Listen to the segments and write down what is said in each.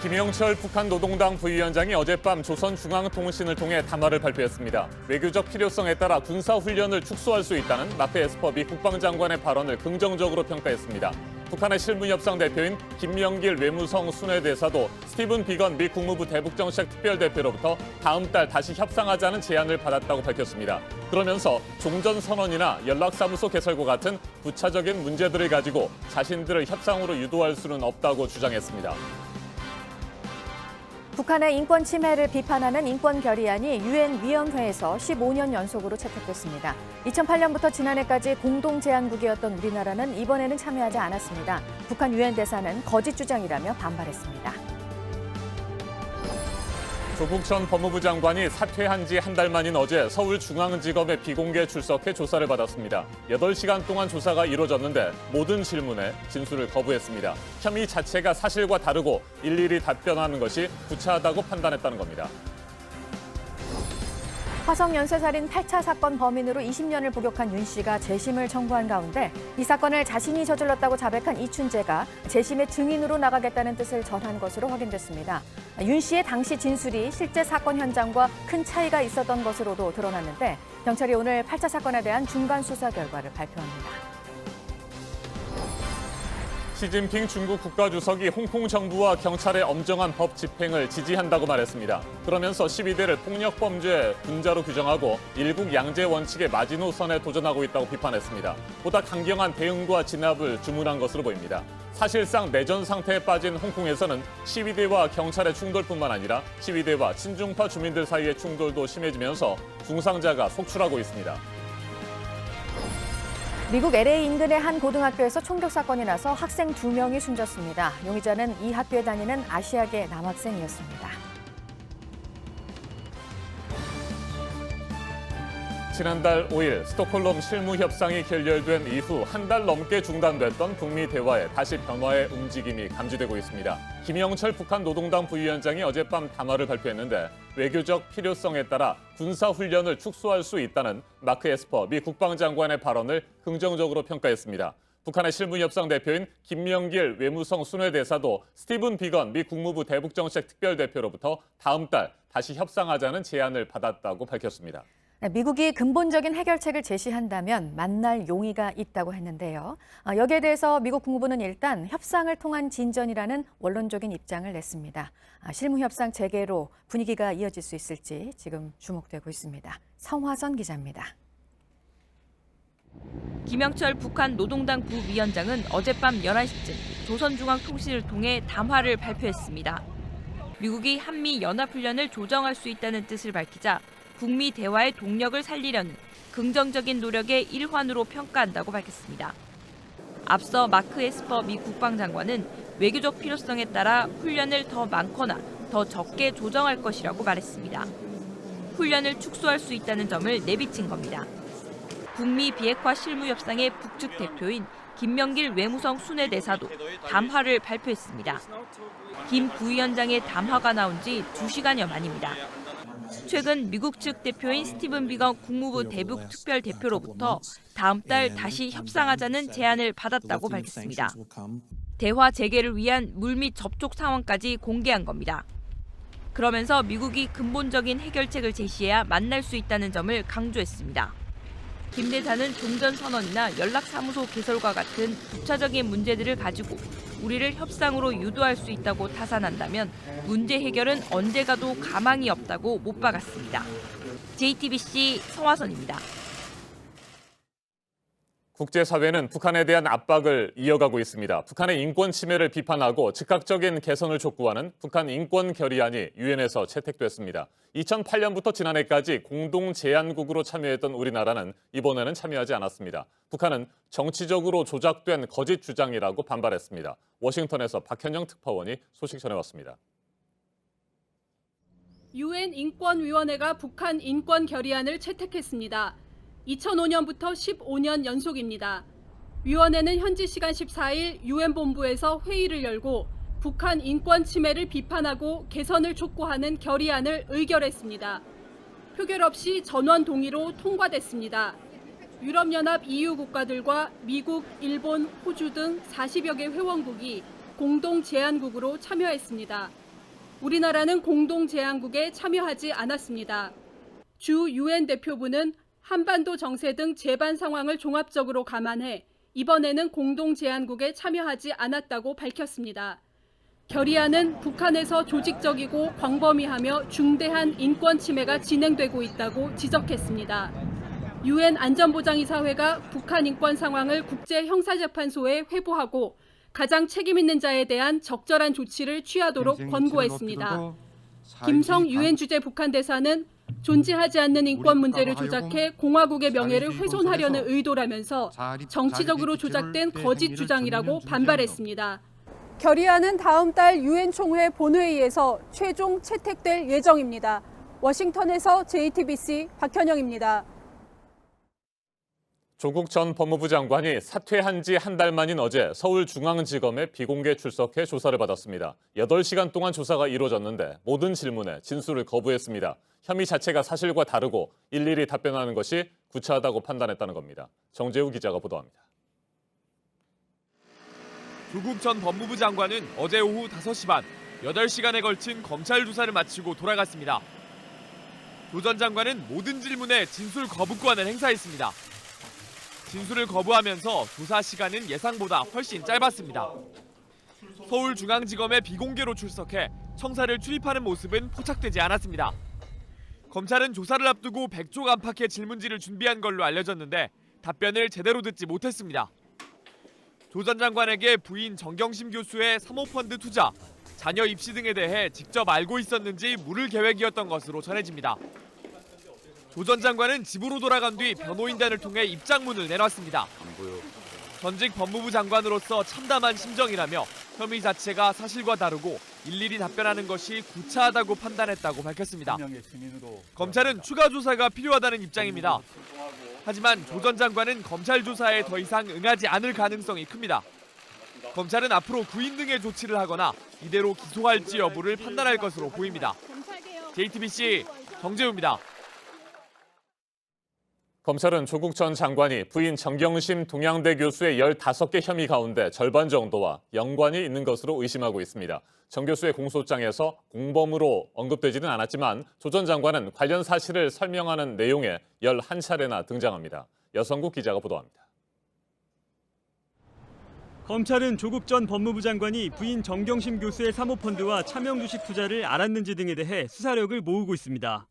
김영철 북한 노동당 부위원장이 어젯밤 조선중앙통신을 통해 담화를 발표했습니다. 외교적 필요성에 따라 군사훈련을 축소할 수 있다는 마크 에스퍼 미 국방장관의 발언을 긍정적으로 평가했습니다. 북한의 실무협상 대표인 김명길 외무성 순회대사도 스티븐 비건 미 국무부 대북정책 특별대표로부터 다음 달 다시 협상하자는 제안을 받았다고 밝혔습니다. 그러면서 종전선언이나 연락사무소 개설과 같은 부차적인 문제들을 가지고 자신들을 협상으로 유도할 수는 없다고 주장했습니다. 북한의 인권 침해를 비판하는 인권 결의안이 유엔 위원회에서 15년 연속으로 채택됐습니다. 2008년부터 지난해까지 공동 제안국이었던 우리나라는 이번에는 참여하지 않았습니다. 북한 유엔 대사는 거짓 주장이라며 반발했습니다. 조국 전 법무부 장관이 사퇴한 지 한 달 만인 어제 서울중앙지검에 비공개 출석해 조사를 받았습니다. 8시간 동안 조사가 이루어졌는데 모든 질문에 진술을 거부했습니다. 혐의 자체가 사실과 다르고 일일이 답변하는 것이 구차하다고 판단했다는 겁니다. 화성 연쇄살인 8차 사건 범인으로 20년을 복역한 윤 씨가 재심을 청구한 가운데 이 사건을 자신이 저질렀다고 자백한 이춘재가 재심의 증인으로 나가겠다는 뜻을 전한 것으로 확인됐습니다. 윤 씨의 당시 진술이 실제 사건 현장과 큰 차이가 있었던 것으로도 드러났는데 경찰이 오늘 8차 사건에 대한 중간 수사 결과를 발표합니다. 시진핑 중국 국가주석이 홍콩 정부와 경찰의 엄정한 법 집행을 지지한다고 말했습니다. 그러면서 12대를 폭력범죄 분자로 규정하고 일국 양제 원칙의 마지노선에 도전하고 있다고 비판했습니다. 보다 강경한 대응과 진압을 주문한 것으로 보입니다. 사실상 내전 상태에 빠진 홍콩에서는 12대와 경찰의 충돌뿐만 아니라 12대와 친중파 주민들 사이의 충돌도 심해지면서 중상자가 속출하고 있습니다. 미국 LA 인근의 한 고등학교에서 총격 사건이 나서 학생 2명이 숨졌습니다. 용의자는 이 학교에 다니는 아시아계 남학생이었습니다. 지난달 5일 스톡홀름 실무협상이 결렬된 이후 한 달 넘게 중단됐던 북미 대화에 다시 변화의 움직임이 감지되고 있습니다. 김영철 북한 노동당 부위원장이 어젯밤 담화를 발표했는데 외교적 필요성에 따라 군사훈련을 축소할 수 있다는 마크 에스퍼 미 국방장관의 발언을 긍정적으로 평가했습니다. 북한의 실무협상 대표인 김명길 외무성 순회대사도 스티븐 비건 미 국무부 대북정책 특별대표로부터 다음 달 다시 협상하자는 제안을 받았다고 밝혔습니다. 미국이 근본적인 해결책을 제시한다면 만날 용의가 있다고 했는데요. 여기에 대해서 미국 국무부는 일단 협상을 통한 진전이라는 원론적인 입장을 냈습니다. 실무협상 재개로 분위기가 이어질 수 있을지 지금 주목되고 있습니다. 성화선 기자입니다. 김영철 북한 노동당 부위원장은 어젯밤 11시쯤 조선중앙통신을 통해 담화를 발표했습니다. 미국이 한미 연합훈련을 조정할 수 있다는 뜻을 밝히자 북미 대화의 동력을 살리려는 긍정적인 노력의 일환으로 평가한다고 밝혔습니다. 앞서 마크 에스퍼 미 국방장관은 외교적 필요성에 따라 훈련을 더 많거나 더 적게 조정할 것이라고 말했습니다. 훈련을 축소할 수 있다는 점을 내비친 겁니다. 북미 비핵화 실무협상의 북측 대표인 김명길 외무성 순회대사도 담화를 발표했습니다. 김 부위원장의 담화가 나온 지 2시간여 만입니다. 최근 미국 측 대표인 스티븐 비건 국무부 대북 특별대표로부터 다음 달 다시 협상하자는 제안을 받았다고 밝혔습니다. 대화 재개를 위한 물밑 접촉 상황까지 공개한 겁니다. 그러면서 미국이 근본적인 해결책을 제시해야 만날 수 있다는 점을 강조했습니다. 김 대사는 종전선언이나 연락사무소 개설과 같은 부차적인 문제들을 가지고 우리를 협상으로 유도할 수 있다고 타산한다면 문제 해결은 언제 가도 가망이 없다고 못 박았습니다. JTBC 성화선입니다. 국제사회는 북한에 대한 압박을 이어가고 있습니다. 북한의 인권 침해를 비판하고 즉각적인 개선을 촉구하는 북한 인권 결의안이 유엔에서 채택됐습니다. 2008년부터 지난해까지 공동 제안국으로 참여했던 우리나라는 이번에는 참여하지 않았습니다. 북한은 정치적으로 조작된 거짓 주장이라고 반발했습니다. 워싱턴에서 박현영 특파원이 소식 전해왔습니다. 유엔 인권위원회가 북한 인권 결의안을 채택했습니다. 2005년부터 15년 연속입니다. 위원회는 현지 시간 14일 유엔 본부에서 회의를 열고 북한 인권 침해를 비판하고 개선을 촉구하는 결의안을 의결했습니다. 표결 없이 전원 동의로 통과됐습니다. 유럽연합 EU 국가들과 미국, 일본, 호주 등 40여 개 회원국이 공동 제안국으로 참여했습니다. 우리나라는 공동 제안국에 참여하지 않았습니다. 주 유엔 대표부는 한반도 정세 등 재반 상황을 종합적으로 감안해 이번에는 공동 제안국에 참여하지 않았다고 밝혔습니다. 결의안은 북한에서 조직적이고 광범위하며 중대한 인권 침해가 진행되고 있다고 지적했습니다. 유엔 안전보장이사회가 북한 인권 상황을 국제형사재판소에 회부하고 가장 책임 있는 자에 대한 적절한 조치를 취하도록 권고했습니다. 김성 유엔 주재 북한 대사는 존재하지 않는 인권 문제를 조작해 공화국의 명예를 훼손하려는 의도라면서 정치적으로 조작된 거짓 주장이라고 반발했습니다. 결의안은 다음 달 유엔 총회 본회의에서 최종 채택될 예정입니다. 워싱턴에서 JTBC 박현영입니다. 조국 전 법무부 장관이 사퇴한 지 한 달 만인 어제 서울중앙지검에 비공개 출석해 조사를 받았습니다. 8시간 동안 조사가 이루어졌는데 모든 질문에 진술을 거부했습니다. 혐의 자체가 사실과 다르고 일일이 답변하는 것이 구차하다고 판단했다는 겁니다. 정재우 기자가 보도합니다. 조국 전 법무부 장관은 어제 오후 5시 반 8시간에 걸친 검찰 조사를 마치고 돌아갔습니다. 조 전 장관은 모든 질문에 진술 거부권을 행사했습니다. 진술을 거부하면서 조사 시간은 예상보다 훨씬 짧았습니다. 서울중앙지검에 비공개로 출석해 청사를 출입하는 모습은 포착되지 않았습니다. 검찰은 조사를 앞두고 100쪽 안팎의 질문지를 준비한 걸로 알려졌는데 답변을 제대로 듣지 못했습니다. 조 전 장관에게 부인 정경심 교수의 사모펀드 투자, 자녀 입시 등에 대해 직접 알고 있었는지 물을 계획이었던 것으로 전해집니다. 조 전 장관은 집으로 돌아간 뒤 변호인단을 통해 입장문을 내놨습니다. 전직 법무부 장관으로서 참담한 심정이라며 혐의 자체가 사실과 다르고 일일이 답변하는 것이 구차하다고 판단했다고 밝혔습니다. 검찰은 추가 조사가 필요하다는 입장입니다. 하지만 조 전 장관은 검찰 조사에 더 이상 응하지 않을 가능성이 큽니다. 검찰은 앞으로 구인 등의 조치를 하거나 이대로 기소할지 여부를 판단할 것으로 보입니다. JTBC 정재우입니다. 검찰은 조국 전 장관이 부인 정경심 동양대 교수의 15개 혐의 가운데 절반 정도와 연관이 있는 것으로 의심하고 있습니다. 정 교수의 공소장에서 공범으로 언급되지는 않았지만 조 전 장관은 관련 사실을 설명하는 내용에 11차례나 등장합니다. 여성국 기자가 보도합니다. 검찰은 조국 전 법무부 장관이 부인 정경심 교수의 사모펀드와 차명주식 투자를 알았는지 등에 대해 수사력을 모으고 있습니다.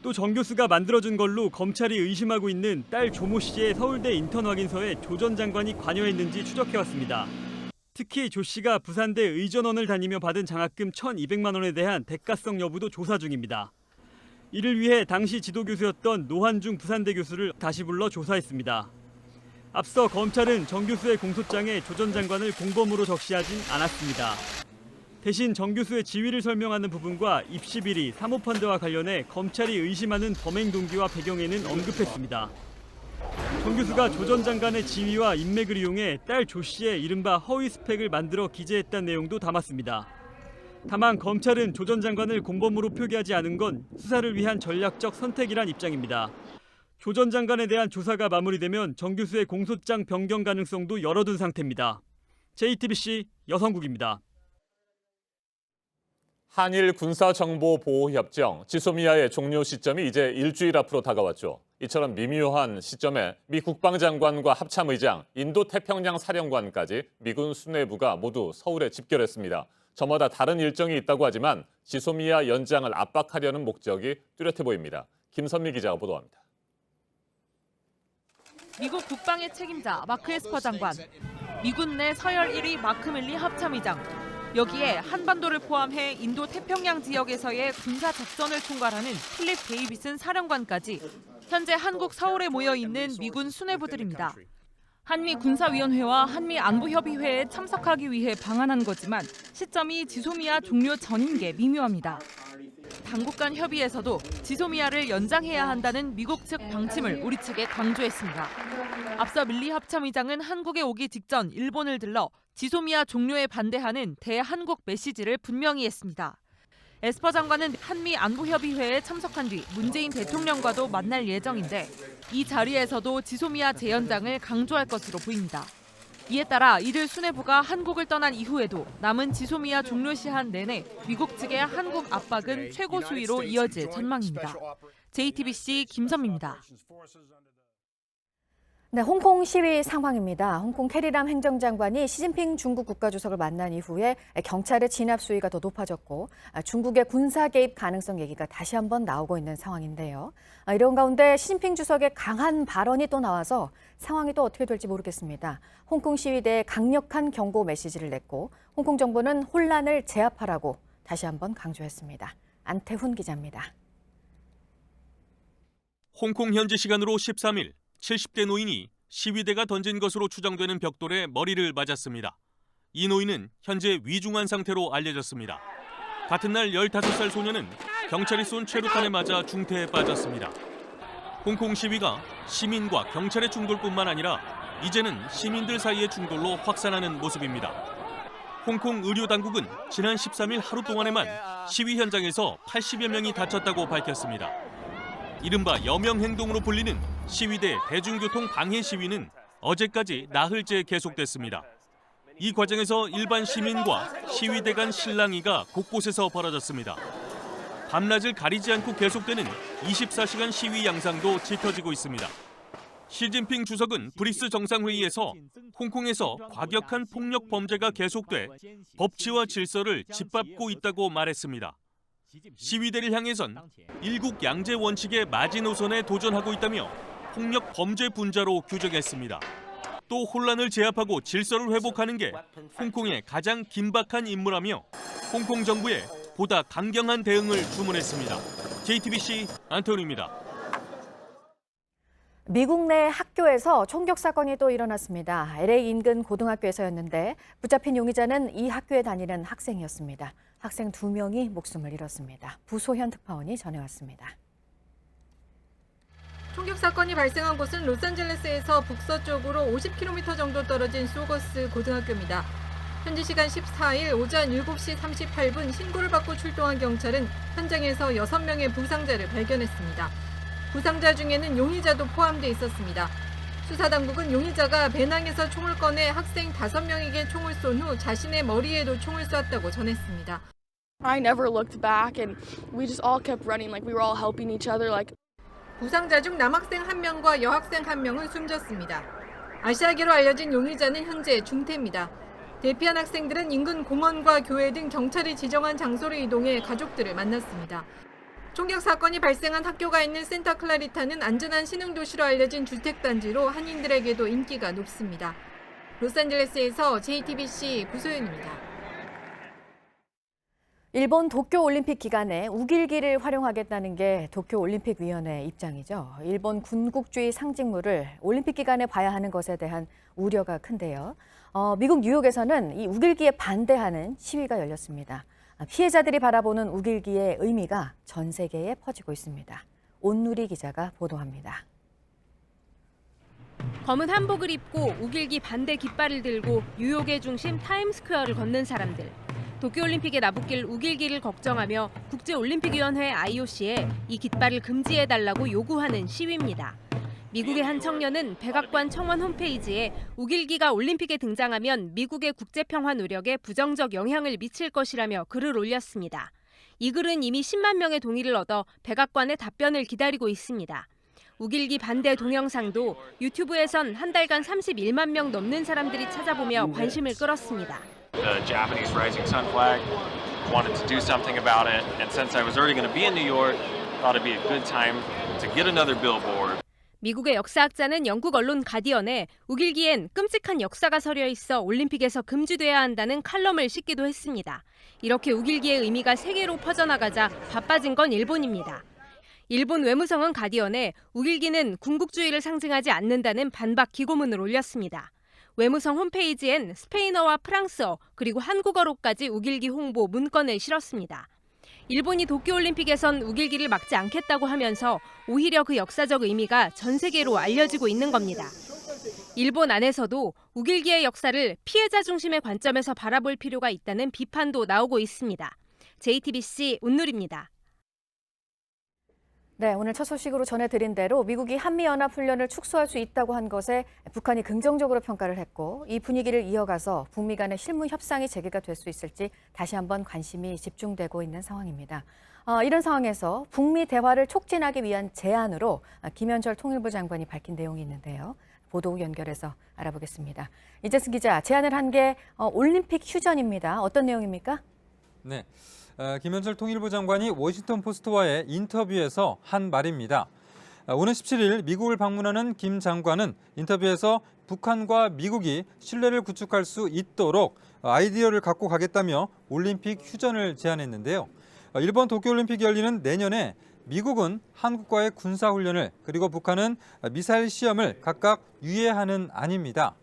또 정 교수가 만들어준 걸로 검찰이 의심하고 있는 딸 조모 씨의 서울대 인턴 확인서에 조 전 장관이 관여했는지 추적해왔습니다. 특히 조 씨가 부산대 의전원을 다니며 받은 장학금 1,200만 원에 대한 대가성 여부도 조사 중입니다. 이를 위해 당시 지도교수였던 노환중 부산대 교수를 다시 불러 조사했습니다. 앞서 검찰은 정 교수의 공소장에 조 전 장관을 공범으로 적시하진 않았습니다. 대신 정 교수의 지위를 설명하는 부분과 입시 비리, 사모펀드와 관련해 검찰이 의심하는 범행 동기와 배경에는 언급했습니다. 정 교수가 조 전 장관의 지위와 인맥을 이용해 딸 조 씨의 이른바 허위 스펙을 만들어 기재했다는 내용도 담았습니다. 다만 검찰은 조 전 장관을 공범으로 표기하지 않은 건 수사를 위한 전략적 선택이란 입장입니다. 조 전 장관에 대한 조사가 마무리되면 정 교수의 공소장 변경 가능성도 열어둔 상태입니다. JTBC 여성국입니다. 한일 군사정보보호협정 지소미아의 종료 시점이 이제 일주일 앞으로 다가왔죠. 이처럼 미묘한 시점에 미 국방장관과 합참의장, 인도태평양 사령관까지 미군 수뇌부가 모두 서울에 집결했습니다. 저마다 다른 일정이 있다고 하지만 지소미아 연장을 압박하려는 목적이 뚜렷해 보입니다. 김선미 기자가 보도합니다. 미국 국방의 책임자 마크 에스퍼 장관, 미군 내 서열 1위 마크 밀리 합참의장, 여기에 한반도를 포함해 인도 태평양 지역에서의 군사 작전을 총괄하는 필립 데이비슨 사령관까지 현재 한국 서울에 모여 있는 미군 수뇌부들입니다. 한미 군사위원회와 한미 안보협의회에 참석하기 위해 방한한 거지만 시점이 지소미아 종료 전인 게 미묘합니다. 당국 간 협의에서도 지소미아를 연장해야 한다는 미국 측 방침을 우리 측에 강조했습니다. 앞서 밀리 합참의장은 한국에 오기 직전 일본을 들러 지소미아 종료에 반대하는 대한국 메시지를 분명히 했습니다. 에스퍼 장관은 한미 안보협의회에 참석한 뒤 문재인 대통령과도 만날 예정인데 이 자리에서도 지소미아 재연장을 강조할 것으로 보입니다. 이에 따라 이들 수뇌부가 한국을 떠난 이후에도 남은 지소미아 종료 시한 내내 미국 측의 한국 압박은 최고 수위로 이어질 전망입니다. JTBC 김선미입니다. 네, 홍콩 시위 상황입니다. 홍콩 캐리람 행정장관이 시진핑 중국 국가주석을 만난 이후에 경찰의 진압 수위가 더 높아졌고 중국의 군사 개입 가능성 얘기가 다시 한번 나오고 있는 상황인데요. 이런 가운데 시진핑 주석의 강한 발언이 또 나와서 상황이 또 어떻게 될지 모르겠습니다. 홍콩 시위대에 강력한 경고 메시지를 냈고 홍콩 정부는 혼란을 제압하라고 다시 한번 강조했습니다. 안태훈 기자입니다. 홍콩 현지 시간으로 13일 70대 노인이 시위대가 던진 것으로 추정되는 벽돌에 머리를 맞았습니다. 이 노인은 현재 위중한 상태로 알려졌습니다. 같은 날 15살 소년은 경찰이 쏜 최루탄에 맞아 중태에 빠졌습니다. 홍콩 시위가 시민과 경찰의 충돌뿐만 아니라 이제는 시민들 사이의 충돌로 확산하는 모습입니다. 홍콩 의료당국은 지난 13일 하루 동안에만 시위 현장에서 80여 명이 다쳤다고 밝혔습니다. 이른바 여명행동으로 불리는 시위대 대중교통 방해 시위는 어제까지 나흘째 계속됐습니다. 이 과정에서 일반 시민과 시위대 간 실랑이가 곳곳에서 벌어졌습니다. 밤낮을 가리지 않고 계속되는 24시간 시위 양상도 짙어지고 있습니다. 시진핑 주석은 브리스 정상회의에서 홍콩에서 과격한 폭력 범죄가 계속돼 법치와 질서를 짓밟고 있다고 말했습니다. 시위대를 향해선 일국 양제 원칙의 마지노선에 도전하고 있다며 폭력 범죄 분자로 규정했습니다. 또 혼란을 제압하고 질서를 회복하는 게 홍콩의 가장 긴박한 임무라며 홍콩 정부에 보다 강경한 대응을 주문했습니다. JTBC 안태훈입니다. 미국 내 학교에서 총격 사건이 또 일어났습니다. LA 인근 고등학교에서였는데 붙잡힌 용의자는 이 학교에 다니는 학생이었습니다. 학생 2명이 목숨을 잃었습니다. 부소현 특파원이 전해왔습니다. 총격 사건이 발생한 곳은 로스앤젤레스에서 북서쪽으로 50km 정도 떨어진 소거스 고등학교입니다. 현지 시간 14일 오전 7시 38분 신고를 받고 출동한 경찰은 현장에서 6명의 부상자를 발견했습니다. 부상자 중에는 용의자도 포함돼 있었습니다. 수사당국은 용의자가 배낭에서 총을 꺼내 학생 5명에게 총을 쏜 후 자신의 머리에도 총을 쐈다고 전했습니다. I never looked back and we just all kept running like we were all helping each other like. 부상자 중 남학생 1명과 여학생 1명은 숨졌습니다. 아시아계로 알려진 용의자는 현재 중태입니다. 대피한 학생들은 인근 공원과 교회 등 경찰이 지정한 장소로 이동해 가족들을 만났습니다. 총격 사건이 발생한 학교가 있는 센타클라리타는 안전한 신흥도시로 알려진 주택단지로 한인들에게도 인기가 높습니다. 로스앤젤레스에서 JTBC 부소연입니다. 일본 도쿄올림픽 기간에 우길기를 활용하겠다는 게 도쿄올림픽위원회 입장이죠. 일본 군국주의 상징물을 올림픽 기간에 봐야 하는 것에 대한 우려가 큰데요. 미국 뉴욕에서는 이 우길기에 반대하는 시위가 열렸습니다. 피해자들이 바라보는 우길기의 의미가 전 세계에 퍼지고 있습니다. 온누리 기자가 보도합니다. 검은 한복을 입고 우길기 반대 깃발을 들고 뉴욕의 중심 타임스퀘어를 걷는 사람들. 도쿄올림픽에 나붙길 우길기를 걱정하며 국제올림픽위원회 IOC에 이 깃발을 금지해달라고 요구하는 시위입니다. 미국의 한 청년은 백악관 청원 홈페이지에 우길기가 올림픽에 등장하면 미국의 국제평화 노력에 부정적 영향을 미칠 것이라며 글을 올렸습니다. 이 글은 이미 10만 명의 동의를 얻어 백악관의 답변을 기다리고 있습니다. 우길기 반대 동영상도 유튜브에선 한 달간 31만 명 넘는 사람들이 찾아보며 관심을 끌었습니다. The Japanese rising sun flag, wanted to do something about it, and since I was already going to be in New York, thought it'd be a good time to get another billboard. 미국의 역사학자는 영국 언론 가디언에 우길기엔 끔찍한 역사가 서려 있어 올림픽에서 금지돼야 한다는 칼럼을 싣기도 했습니다. 이렇게 우길기의 의미가 세계로 퍼져나가자 바빠진 건 일본입니다. 일본 외무성은 가디언에 우길기는 군국주의를 상징하지 않는다는 반박 기고문을 올렸습니다. 외무성 홈페이지엔 스페인어와 프랑스어 그리고 한국어로까지 우길기 홍보 문건을 실었습니다. 일본이 도쿄올림픽에선 우길기를 막지 않겠다고 하면서 오히려 그 역사적 의미가 전 세계로 알려지고 있는 겁니다. 일본 안에서도 우길기의 역사를 피해자 중심의 관점에서 바라볼 필요가 있다는 비판도 나오고 있습니다. JTBC 온누리입니다. 네, 오늘 첫 소식으로 전해드린 대로 미국이 한미연합훈련을 축소할 수 있다고 한 것에 북한이 긍정적으로 평가를 했고 이 분위기를 이어가서 북미 간의 실무 협상이 재개가 될 수 있을지 다시 한번 관심이 집중되고 있는 상황입니다. 이런 상황에서 북미 대화를 촉진하기 위한 제안으로 김현철 통일부 장관이 밝힌 내용이 있는데요. 보도 연결해서 알아보겠습니다. 이재승 기자, 제안을 한 게 올림픽 휴전입니다. 어떤 내용입니까? 네, 김현철 통일부 장관이 워싱턴 포스트와의 인터뷰에서 한 말입니다. 오는 17일 미국을 방문하는 김 장관은 인터뷰에서 북한과 미국이 신뢰를 구축할 수 있도록 아이디어를 갖고 가겠다며 올림픽 휴전을 제안했는데요. 일본 도쿄올림픽이 열리는 내년에 미국은 한국과의 군사훈련을 그리고 북한은 미사일 시험을 각각 유예하는 안입니다.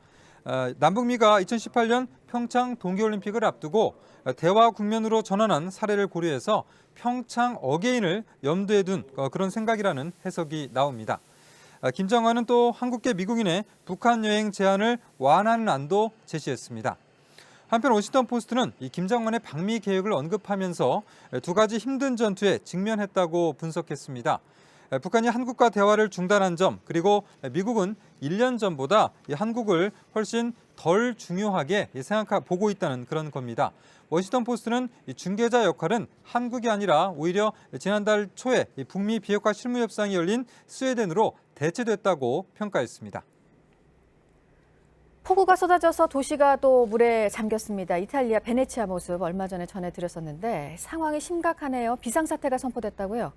남북미가 2018년 평창 동계올림픽을 앞두고 대화 국면으로 전환한 사례를 고려해서 평창 어게인을 염두에 둔 그런 생각이라는 해석이 나옵니다. 김 장관은 또 한국계 미국인의 북한 여행 제한을 완화하는 안도 제시했습니다. 한편 워싱턴 포스트는 이 김 장관의 방미 계획을 언급하면서 두 가지 힘든 전투에 직면했다고 분석했습니다. 북한이 한국과 대화를 중단한 점, 그리고 미국은 1년 전보다 한국을 훨씬 덜 중요하게 보고 있다는 그런 겁니다. 워싱턴 포스트는 중개자 역할은 한국이 아니라 오히려 지난달 초에 북미 비핵화 실무협상이 열린 스웨덴으로 대체됐다고 평가했습니다. 폭우가 쏟아져서 도시가 또 물에 잠겼습니다. 이탈리아 베네치아 모습 얼마 전에 전해드렸었는데 상황이 심각하네요. 비상사태가 선포됐다고요?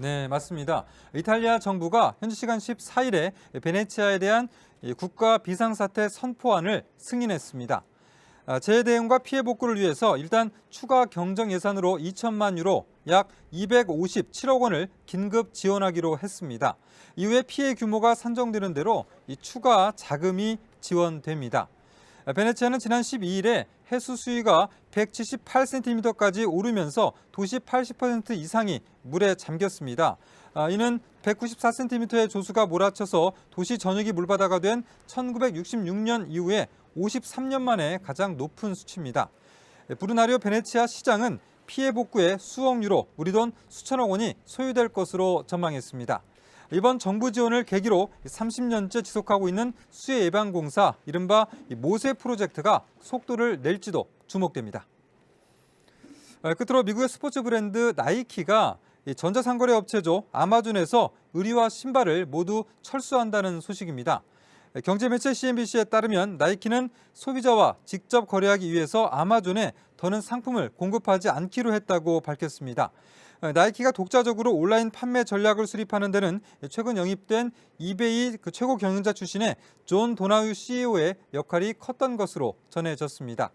네, 맞습니다. 이탈리아 정부가 현지 시간 14일에 베네치아에 대한 국가 비상사태 선포안을 승인했습니다. 재해 대응과 피해 복구를 위해서 일단 추가 경정 예산으로 2천만 유로, 약 257억 원을 긴급 지원하기로 했습니다. 이후에 피해 규모가 산정되는 대로 이 추가 자금이 지원됩니다. 베네치아는 지난 12일에 해수 수위가 178cm까지 오르면서 도시 80% 이상이 물에 잠겼습니다. 이는 194cm의 조수가 몰아쳐서 도시 전역이 물바다가 된 1966년 이후에 53년 만에 가장 높은 수치입니다. 브루나리오 베네치아 시장은 피해 복구에 수억 유로, 우리 돈 수천억 원이 소요될 것으로 전망했습니다. 이번 정부 지원을 계기로 30년째 지속하고 있는 수해 예방 공사, 이른바 모세 프로젝트가 속도를 낼지도 주목됩니다. 끝으로 미국의 스포츠 브랜드 나이키가 전자상거래 업체죠 아마존에서 의류와 신발을 모두 철수한다는 소식입니다. 경제 매체 CNBC에 따르면 나이키는 소비자와 직접 거래하기 위해서 아마존에 더는 상품을 공급하지 않기로 했다고 밝혔습니다. 나이키가 독자적으로 온라인 판매 전략을 수립하는 데는 최근 영입된 이베이 최고 경영자 출신의 존 도나휴 CEO의 역할이 컸던 것으로 전해졌습니다.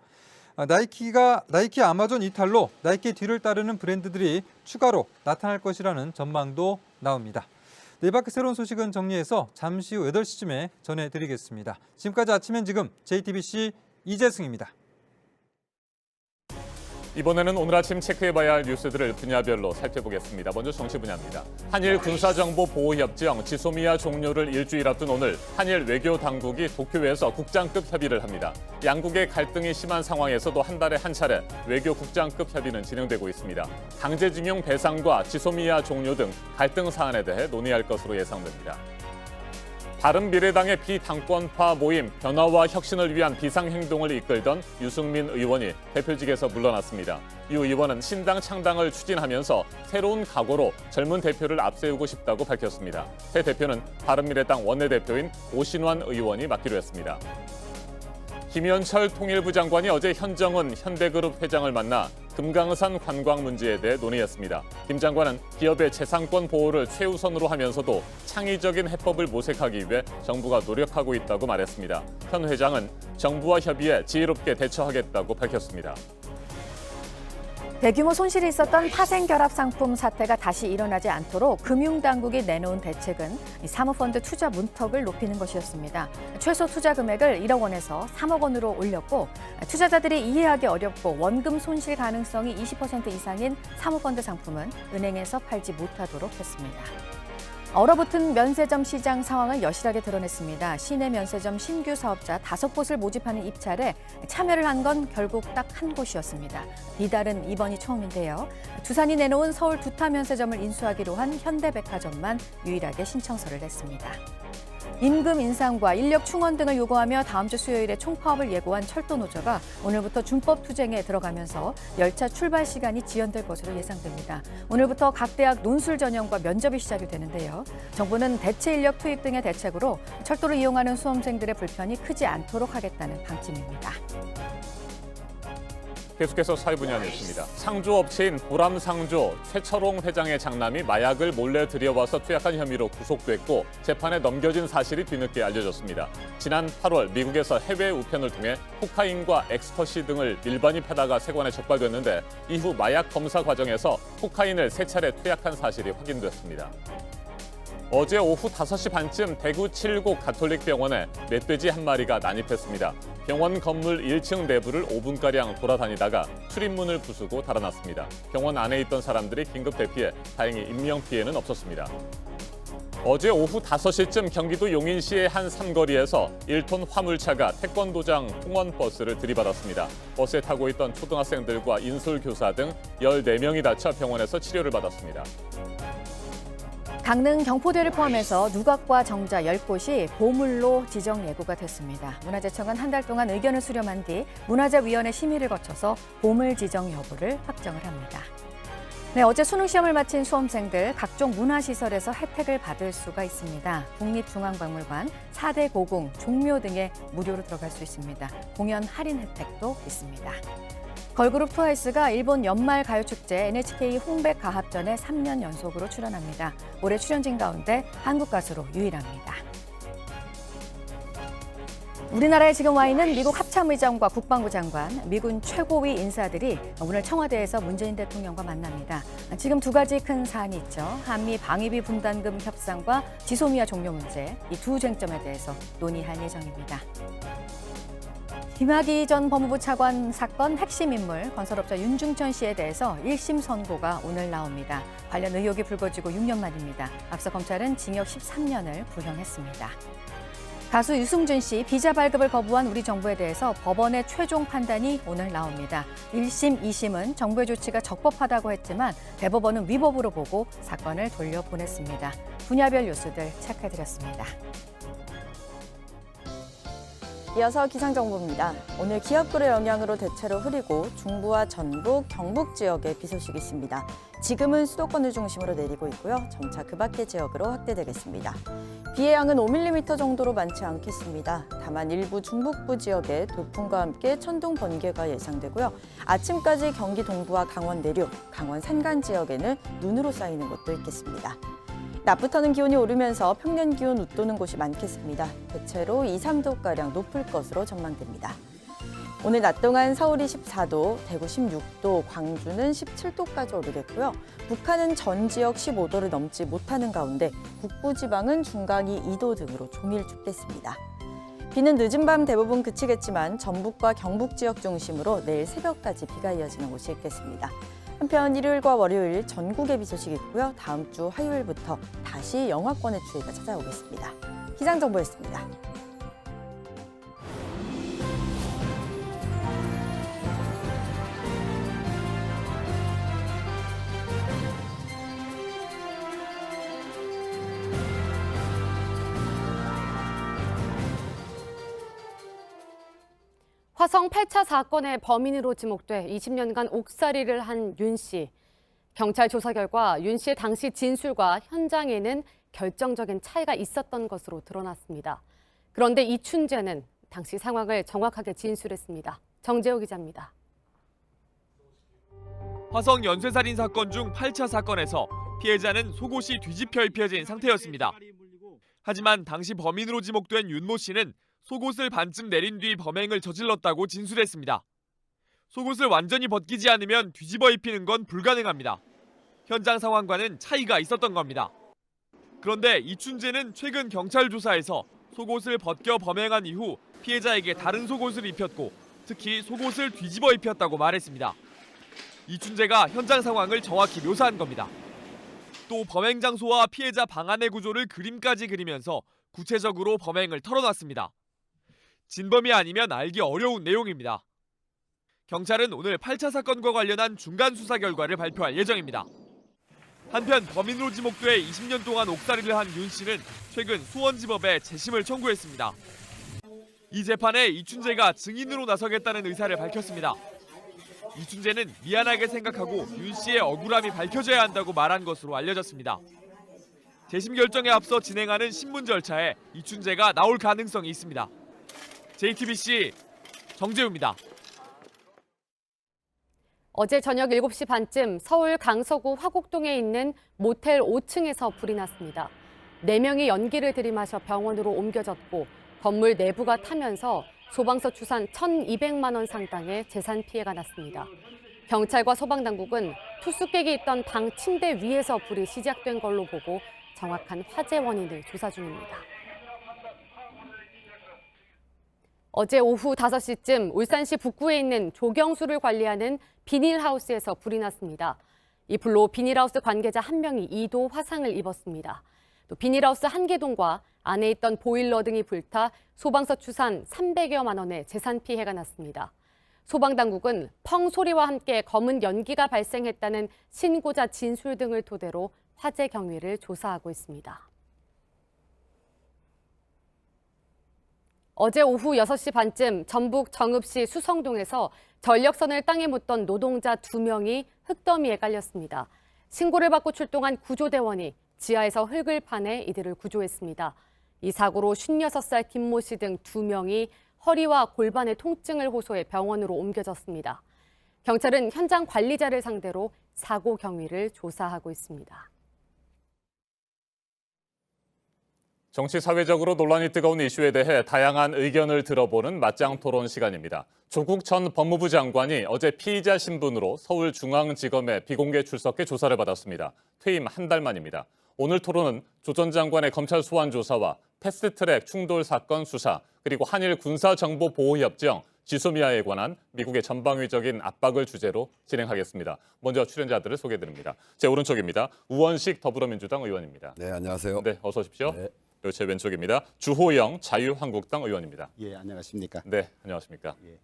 나이키 아마존 이탈로 나이키 뒤를 따르는 브랜드들이 추가로 나타날 것이라는 전망도 나옵니다. 네, 이 밖에 새로운 소식은 정리해서 잠시 후 8시쯤에 전해드리겠습니다. 지금까지 아침엔 지금 JTBC 이재승입니다. 이번에는 오늘 아침 체크해봐야 할 뉴스들을 분야별로 살펴보겠습니다. 먼저 정치 분야입니다. 한일 군사정보보호협정 지소미아 종료를 일주일 앞둔 오늘 한일 외교 당국이 도쿄에서 국장급 협의를 합니다. 양국의 갈등이 심한 상황에서도 한 달에 한 차례 외교 국장급 협의는 진행되고 있습니다. 강제징용 배상과 지소미아 종료 등 갈등 사안에 대해 논의할 것으로 예상됩니다. 바른미래당의 비당권파 모임 변화와 혁신을 위한 비상행동을 이끌던 유승민 의원이 대표직에서 물러났습니다. 유 의원은 신당 창당을 추진하면서 새로운 각오로 젊은 대표를 앞세우고 싶다고 밝혔습니다. 새 대표는 바른미래당 원내대표인 오신환 의원이 맡기로 했습니다. 김현철 통일부 장관이 어제 현정은 현대그룹 회장을 만나 금강산 관광 문제에 대해 논의했습니다. 김 장관은 기업의 재산권 보호를 최우선으로 하면서도 창의적인 해법을 모색하기 위해 정부가 노력하고 있다고 말했습니다. 현 회장은 정부와 협의해 지혜롭게 대처하겠다고 밝혔습니다. 대규모 손실이 있었던 파생결합 상품 사태가 다시 일어나지 않도록 금융당국이 내놓은 대책은 사모펀드 투자 문턱을 높이는 것이었습니다. 최소 투자 금액을 1억 원에서 3억 원으로 올렸고 투자자들이 이해하기 어렵고 원금 손실 가능성이 20% 이상인 사모펀드 상품은 은행에서 팔지 못하도록 했습니다. 얼어붙은 면세점 시장 상황을 여실하게 드러냈습니다. 시내 면세점 신규 사업자 5곳을 모집하는 입찰에 참여를 한 건 결국 딱 한 곳이었습니다. 이달은 이번이 처음인데요. 두산이 내놓은 서울 두타 면세점을 인수하기로 한 현대백화점만 유일하게 신청서를 냈습니다. 임금 인상과 인력 충원 등을 요구하며 다음 주 수요일에 총파업을 예고한 철도노조가 오늘부터 준법 투쟁에 들어가면서 열차 출발 시간이 지연될 것으로 예상됩니다. 오늘부터 각 대학 논술 전형과 면접이 시작이 되는데요. 정부는 대체 인력 투입 등의 대책으로 철도를 이용하는 수험생들의 불편이 크지 않도록 하겠다는 방침입니다. 계속해서 사회 분야 뉴스입니다. 상조업체인 보람상조 최철옹 회장의 장남이 마약을 몰래 들여와서 투약한 혐의로 구속됐고 재판에 넘겨진 사실이 뒤늦게 알려졌습니다. 지난 8월 미국에서 해외 우편을 통해 코카인과 엑스터시 등을 밀반입하다가 세관에 적발됐는데 이후 마약 검사 과정에서 코카인을 3차례 투약한 사실이 확인됐습니다. 어제 오후 5시 반쯤 대구 칠곡 가톨릭병원에 멧돼지 한 마리가 난입했습니다. 병원 건물 1층 내부를 5분가량 돌아다니다가 출입문을 부수고 달아났습니다. 병원 안에 있던 사람들이 긴급 대피해 다행히 인명피해는 없었습니다. 어제 오후 5시쯤 경기도 용인시의 한 삼거리에서 1톤 화물차가 태권도장 통원버스를 들이받았습니다. 버스에 타고 있던 초등학생들과 인솔교사 등 14명이 다쳐 병원에서 치료를 받았습니다. 강릉 경포대를 포함해서 누각과 정자 10곳이 보물로 지정 예고가 됐습니다. 문화재청은 한 달 동안 의견을 수렴한 뒤 문화재위원회 심의를 거쳐서 보물 지정 여부를 확정을 합니다. 네, 어제 수능 시험을 마친 수험생들 각종 문화시설에서 혜택을 받을 수가 있습니다. 국립중앙박물관, 4대 고궁, 종묘 등에 무료로 들어갈 수 있습니다. 공연 할인 혜택도 있습니다. 걸그룹 트와이스가 일본 연말 가요축제 NHK 홍백 가합전에 3년 연속으로 출연합니다. 올해 출연진 가운데 한국 가수로 유일합니다. 우리나라에 지금 와 있는 미국 합참의장과 국방부 장관, 미군 최고위 인사들이 오늘 청와대에서 문재인 대통령과 만납니다. 지금 2가지 큰 사안이 있죠. 한미 방위비 분담금 협상과 지소미아 종료 문제, 이 두 쟁점에 대해서 논의할 예정입니다. 김학의 전 법무부 차관 사건 핵심 인물 건설업자 윤중천 씨에 대해서 1심 선고가 오늘 나옵니다. 관련 의혹이 불거지고 6년 만입니다. 앞서 검찰은 징역 13년을 구형했습니다. 가수 유승준 씨 비자 발급을 거부한 우리 정부에 대해서 법원의 최종 판단이 오늘 나옵니다. 1심, 2심은 정부의 조치가 적법하다고 했지만 대법원은 위법으로 보고 사건을 돌려보냈습니다. 분야별 뉴스들 체크해드렸습니다. 이어서 기상정보입니다. 오늘 기압골의 영향으로 대체로 흐리고 중부와 전북, 경북 지역에 비 소식이 있습니다. 지금은 수도권을 중심으로 내리고 있고요. 점차 그 밖의 지역으로 확대되겠습니다. 비의 양은 5mm 정도로 많지 않겠습니다. 다만 일부 중북부 지역에 돌풍과 함께 천둥 번개가 예상되고요. 아침까지 경기 동부와 강원 내륙, 강원 산간 지역에는 눈으로 쌓이는 곳도 있겠습니다. 낮부터는 기온이 오르면서 평년 기온 웃도는 곳이 많겠습니다. 대체로 2, 3도가량 높을 것으로 전망됩니다. 오늘 낮 동안 서울이 14도, 대구 16도, 광주는 17도까지 오르겠고요. 북한은 전 지역 15도를 넘지 못하는 가운데 북부지방은 중강이 2도 등으로 종일 춥겠습니다. 비는 늦은 밤 대부분 그치겠지만 전북과 경북 지역 중심으로 내일 새벽까지 비가 이어지는 곳이 있겠습니다. 한편 일요일과 월요일 전국에 비 소식이 있고요. 다음 주 화요일부터 다시 영하권의 추위가 찾아오겠습니다. 기상정보였습니다. 화성 8차 사건의 범인으로 지목돼 20년간 옥살이를 한 윤 씨. 경찰 조사 결과 윤 씨의 당시 진술과 현장에는 결정적인 차이가 있었던 것으로 드러났습니다. 그런데 이춘재는 당시 상황을 정확하게 진술했습니다. 정재호 기자입니다. 화성 연쇄살인 사건 중 8차 사건에서 피해자는 속옷이 뒤집혀 입혀진 상태였습니다. 하지만 당시 범인으로 지목된 윤모 씨는 속옷을 반쯤 내린 뒤 범행을 저질렀다고 진술했습니다. 속옷을 완전히 벗기지 않으면 뒤집어 입히는 건 불가능합니다. 현장 상황과는 차이가 있었던 겁니다. 그런데 이춘재는 최근 경찰 조사에서 속옷을 벗겨 범행한 이후 피해자에게 다른 속옷을 입혔고 특히 속옷을 뒤집어 입혔다고 말했습니다. 이춘재가 현장 상황을 정확히 묘사한 겁니다. 또 범행 장소와 피해자 방안의 구조를 그림까지 그리면서 구체적으로 범행을 털어놨습니다. 진범이 아니면 알기 어려운 내용입니다. 경찰은 오늘 8차 사건과 관련한 중간 수사 결과를 발표할 예정입니다. 한편 범인으로 지목돼 20년 동안 옥살이를 한 윤 씨는 최근 수원지법에 재심을 청구했습니다. 이 재판에 이춘재가 증인으로 나서겠다는 의사를 밝혔습니다. 이춘재는 미안하게 생각하고 윤 씨의 억울함이 밝혀져야 한다고 말한 것으로 알려졌습니다. 재심 결정에 앞서 진행하는 신문 절차에 이춘재가 나올 가능성이 있습니다. JTBC 정재우입니다. 어제 저녁 7시 반쯤 서울 강서구 화곡동에 있는 모텔 5층에서 불이 났습니다. 4명이 연기를 들이마셔 병원으로 옮겨졌고 건물 내부가 타면서 소방서 추산 1,200만 원 상당의 재산 피해가 났습니다. 경찰과 소방당국은 투숙객이 있던 방 침대 위에서 불이 시작된 걸로 보고 정확한 화재 원인을 조사 중입니다. 어제 오후 5시쯤 울산시 북구에 있는 조경수를 관리하는 비닐하우스에서 불이 났습니다. 이 불로 비닐하우스 관계자 1명이 2도 화상을 입었습니다. 또 비닐하우스 1개 동과 안에 있던 보일러 등이 불타 소방서 추산 300여만 원의 재산 피해가 났습니다. 소방당국은 펑 소리와 함께 검은 연기가 발생했다는 신고자 진술 등을 토대로 화재 경위를 조사하고 있습니다. 어제 오후 6시 반쯤 전북 정읍시 수성동에서 전력선을 땅에 묻던 노동자 2명이 흙더미에 깔렸습니다. 신고를 받고 출동한 구조대원이 지하에서 흙을 파내 이들을 구조했습니다. 이 사고로 56살 김모 씨 등 2명이 허리와 골반의 통증을 호소해 병원으로 옮겨졌습니다. 경찰은 현장 관리자를 상대로 사고 경위를 조사하고 있습니다. 정치 사회적으로 논란이 뜨거운 이슈에 대해 다양한 의견을 들어보는 맞짱 토론 시간입니다. 조국 전 법무부 장관이 어제 피의자 신분으로 서울중앙지검에 비공개 출석해 조사를 받았습니다. 퇴임 한 달 만입니다. 오늘 토론은 조 전 장관의 검찰 소환 조사와 패스트트랙 충돌 사건 수사, 그리고 한일 군사정보보호협정 지소미아에 관한 미국의 전방위적인 압박을 주제로 진행하겠습니다. 먼저 출연자들을 소개해드립니다. 제 오른쪽입니다. 우원식 더불어민주당 의원입니다. 네, 안녕하세요. 네, 어서 오십시오. 네. 그리고 제 왼쪽입니다. 주호영 자유한국당 의원입니다. 예, 안녕하십니까. 네, 안녕하십니까. 예.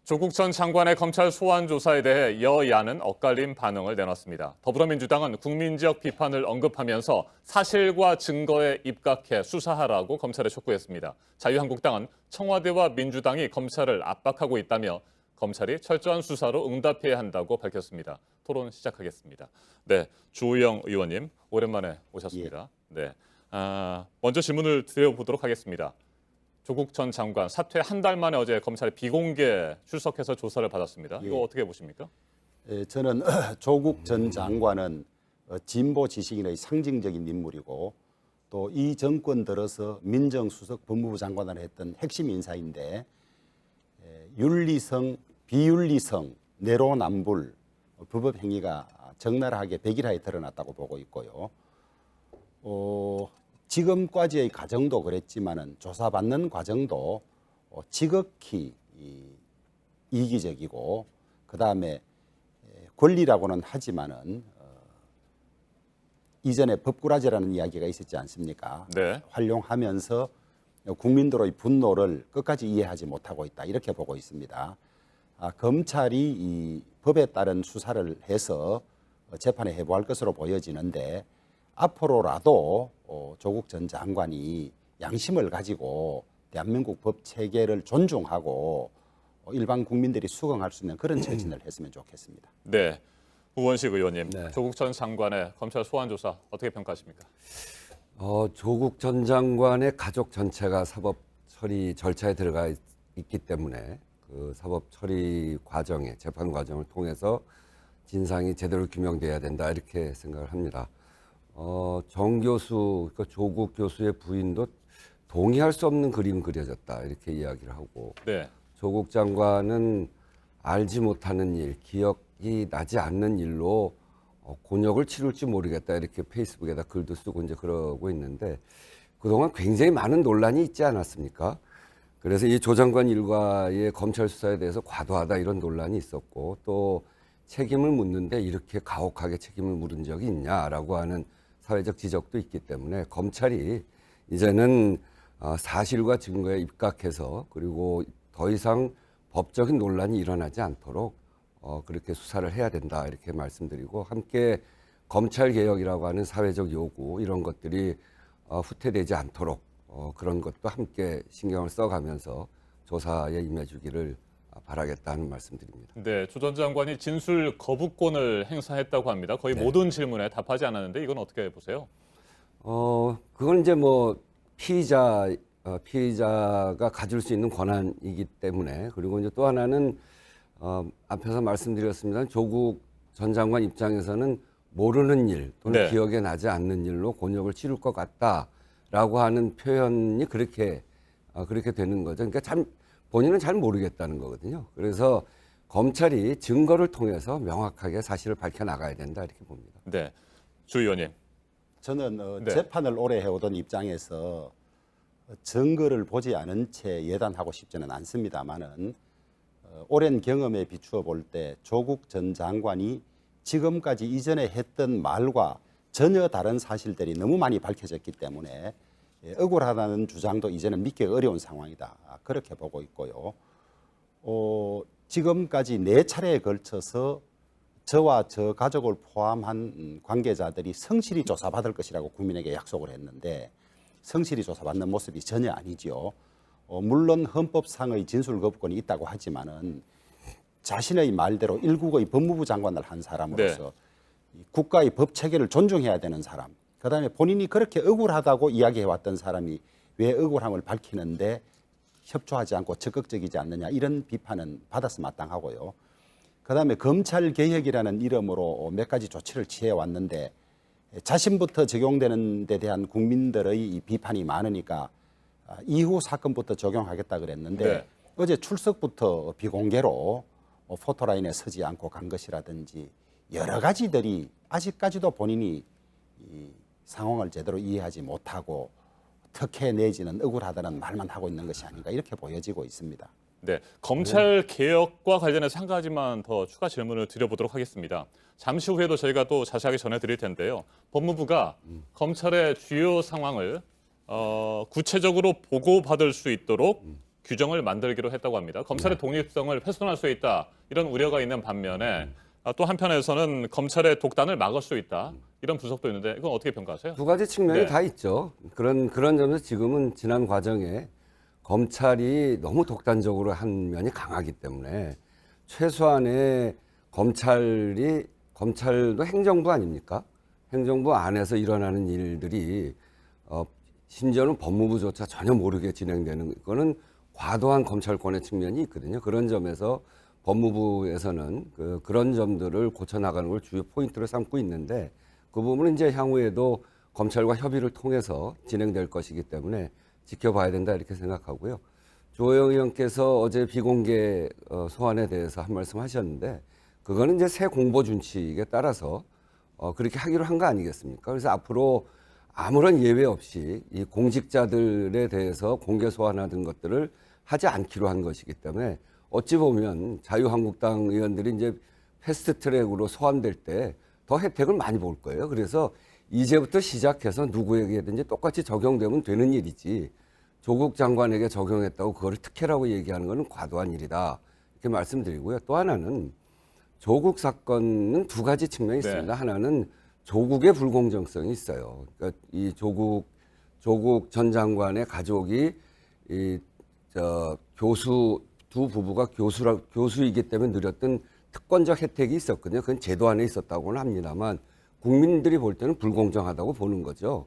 조국 전 장관의 검찰 소환 조사에 대해 여야는 엇갈린 반응을 내놨습니다. 더불어민주당은 국민적 비판을 언급하면서 사실과 증거에 입각해 수사하라고 검찰에 촉구했습니다. 자유한국당은 청와대와 민주당이 검찰을 압박하고 있다며 검찰이 철저한 수사로 응답해야 한다고 밝혔습니다. 토론 시작하겠습니다. 네, 주호영 의원님 오랜만에 오셨습니다. 네, 먼저 질문을 드려보도록 하겠습니다. 조국 전 장관 사퇴 한 달 만에 어제 검찰에 비공개 출석해서 조사를 받았습니다. 이거 어떻게 보십니까? 저는 조국 전 장관은 진보 지식인의 상징적인 인물이고 또 이 정권 들어서 민정수석 법무부 장관을 했던 핵심 인사인데 윤리성, 비윤리성, 내로남불, 불법 행위가 적나라하게 백일하에 드러났다고 보고 있고요. 지금까지의 과정도 그랬지만은 조사받는 과정도 지극히 이기적이고 그다음에 권리라고는 하지만은 이전에 법꾸라지라는 이야기가 있었지 않습니까? 네. 활용하면서 국민들의 분노를 끝까지 이해하지 못하고 있다 이렇게 보고 있습니다. 검찰이 이 법에 따른 수사를 해서 재판에 회부할 것으로 보여지는데 앞으로라도 조국 전 장관이 양심을 가지고 대한민국 법 체계를 존중하고 일반 국민들이 수긍할 수 있는 그런 처신을 했으면 좋겠습니다. 네, 우원식 의원님, 네. 조국 전 장관의 검찰 소환 조사 어떻게 평가하십니까? 조국 전 장관의 가족 전체가 사법 처리 절차에 들어가 있기 때문에 그 사법 처리 과정에 재판 과정을 통해서 진상이 제대로 규명돼야 된다 이렇게 생각을 합니다. 정 교수, 그러니까 조국 교수의 부인도 동의할 수 없는 그림 그려졌다 이렇게 이야기를 하고 네. 조국 장관은 알지 못하는 일, 기억이 나지 않는 일로 곤욕을 치룰지 모르겠다 이렇게 페이스북에다 글도 쓰고 이제 그러고 있는데 그동안 굉장히 많은 논란이 있지 않았습니까? 그래서 이 조 장관 일과의 검찰 수사에 대해서 과도하다 이런 논란이 있었고 또 책임을 묻는데 이렇게 가혹하게 책임을 물은 적이 있냐라고 하는 사회적 지적도 있기 때문에 검찰이 이제는 사실과 증거에 입각해서 그리고 더 이상 법적인 논란이 일어나지 않도록 그렇게 수사를 해야 된다 이렇게 말씀드리고 함께 검찰개혁이라고 하는 사회적 요구 이런 것들이 후퇴되지 않도록 그런 것도 함께 신경을 써가면서 조사에 임해주기를 바라겠다는 말씀드립니다. 네, 조 전 장관이 진술 거부권을 행사했다고 합니다. 거의 네. 모든 질문에 답하지 않았는데 이건 어떻게 보세요? 그건 이제 뭐 피의자가 가질 수 있는 권한이기 때문에 그리고 이제 또 하나는 앞에서 말씀드렸습니다. 조국 전 장관 입장에서는 모르는 일 또는 네. 기억에 나지 않는 일로 곤욕을 치를 것 같다라고 하는 표현이 그렇게 되는 거죠. 그러니까 본인은 잘 모르겠다는 거거든요. 그래서 검찰이 증거를 통해서 명확하게 사실을 밝혀나가야 된다 이렇게 봅니다. 네, 주 의원님. 저는 네. 재판을 오래 해오던 입장에서 증거를 보지 않은 채 예단하고 싶지는 않습니다만은 오랜 경험에 비추어 볼 때 조국 전 장관이 지금까지 이전에 했던 말과 전혀 다른 사실들이 너무 많이 밝혀졌기 때문에 억울하다는 주장도 이제는 믿기 어려운 상황이다. 그렇게 보고 있고요. 지금까지 4차례에 걸쳐서 저와 저 가족을 포함한 관계자들이 성실히 조사받을 것이라고 국민에게 약속을 했는데 성실히 조사받는 모습이 전혀 아니죠. 물론 헌법상의 진술거부권이 있다고 하지만은 자신의 말대로 일국의 법무부 장관을 한 사람으로서 국가의 법 체계를 존중해야 되는 사람, 그다음에 본인이 그렇게 억울하다고 이야기해왔던 사람이 왜 억울함을 밝히는데 협조하지 않고 적극적이지 않느냐 이런 비판은 받아서 마땅하고요. 그다음에 검찰개혁이라는 이름으로 몇 가지 조치를 취해왔는데 자신부터 적용되는 데 대한 국민들의 이 비판이 많으니까 이후 사건부터 적용하겠다 그랬는데 네. 어제 출석부터 비공개로 포토라인에 서지 않고 간 것이라든지 여러 가지들이 아직까지도 본인이 이 상황을 제대로 이해하지 못하고 특혜 내지는 억울하다는 말만 하고 있는 것이 아닌가 이렇게 보여지고 있습니다. 네, 검찰 개혁과 관련해서 한 가지만 더 추가 질문을 드려보도록 하겠습니다. 잠시 후에도 저희가 또 자세하게 전해드릴 텐데요. 법무부가 검찰의 주요 상황을 구체적으로 보고받을 수 있도록 규정을 만들기로 했다고 합니다. 검찰의 독립성을 훼손할 수 있다 이런 우려가 있는 반면에 또 한편에서는 검찰의 독단을 막을 수 있다 이런 분석도 있는데 이건 어떻게 평가하세요? 두 가지 측면이 네. 다 있죠. 그런 점에서 지금은 지난 과정에 검찰이 너무 독단적으로 한 면이 강하기 때문에 최소한의 검찰도 행정부 아닙니까? 행정부 안에서 일어나는 일들이 심지어는 법무부조차 전혀 모르게 진행되는 거는 과도한 검찰권의 측면이 있거든요. 그런 점에서 법무부에서는 그런 점들을 고쳐나가는 걸 주요 포인트로 삼고 있는데 그 부분은 이제 향후에도 검찰과 협의를 통해서 진행될 것이기 때문에 지켜봐야 된다 이렇게 생각하고요. 조호영 의원께서 어제 비공개 소환에 대해서 한 말씀 하셨는데 그거는 이제 새 공보 준칙에 따라서 그렇게 하기로 한 거 아니겠습니까? 그래서 앞으로 아무런 예외 없이 이 공직자들에 대해서 공개 소환하는 것들을 하지 않기로 한 것이기 때문에 어찌 보면 자유한국당 의원들이 이제 패스트트랙으로 소환될 때 더 혜택을 많이 볼 거예요. 그래서 이제부터 시작해서 누구에게든지 똑같이 적용되면 되는 일이지 조국 장관에게 적용했다고 그거를 특혜라고 얘기하는 것은 과도한 일이다. 이렇게 말씀드리고요. 또 하나는 조국 사건은 두 가지 측면이 있습니다. 네. 하나는 조국의 불공정성이 있어요. 그러니까 이 조국 전 장관의 가족이 교수 두 부부가 교수이기 때문에 누렸던 특권적 혜택이 있었거든요. 그건 제도 안에 있었다고는 합니다만 국민들이 볼 때는 불공정하다고 보는 거죠.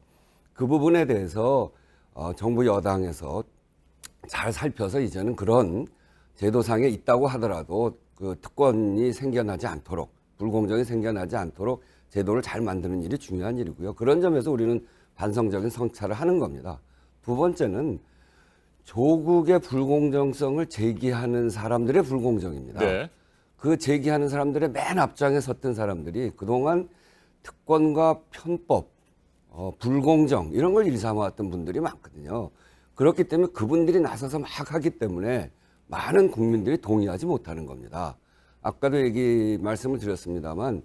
그 부분에 대해서 정부 여당에서 잘 살펴서 이제는 그런 제도상에 있다고 하더라도 그 특권이 생겨나지 않도록 불공정이 생겨나지 않도록 제도를 잘 만드는 일이 중요한 일이고요. 그런 점에서 우리는 반성적인 성찰을 하는 겁니다. 두 번째는 조국의 불공정성을 제기하는 사람들의 불공정입니다. 네. 그 제기하는 사람들의 맨 앞장에 섰던 사람들이 그동안 특권과 편법, 불공정 이런 걸 일삼아왔던 분들이 많거든요. 그렇기 때문에 그분들이 나서서 막 하기 때문에 많은 국민들이 동의하지 못하는 겁니다. 아까도 말씀을 드렸습니다만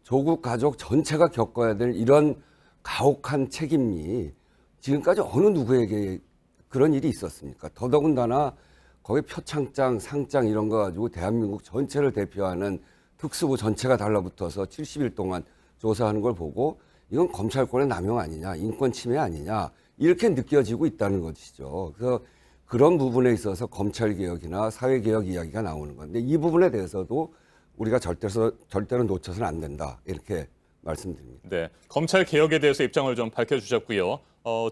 조국 가족 전체가 겪어야 될 이런 가혹한 책임이 지금까지 어느 누구에게 그런 일이 있었습니까? 더더군다나 거기 표창장, 상장 이런 거 가지고 대한민국 전체를 대표하는 특수부 전체가 달라붙어서 70일 동안 조사하는 걸 보고 이건 검찰권의 남용 아니냐, 인권 침해 아니냐 이렇게 느껴지고 있다는 것이죠. 그래서 그런 부분에 있어서 검찰개혁이나 사회개혁 이야기가 나오는 건데 이 부분에 대해서도 우리가 절대로 놓쳐서는 안 된다 이렇게 말씀드립니다. 네, 검찰 개혁에 대해서 입장을 좀 밝혀주셨고요.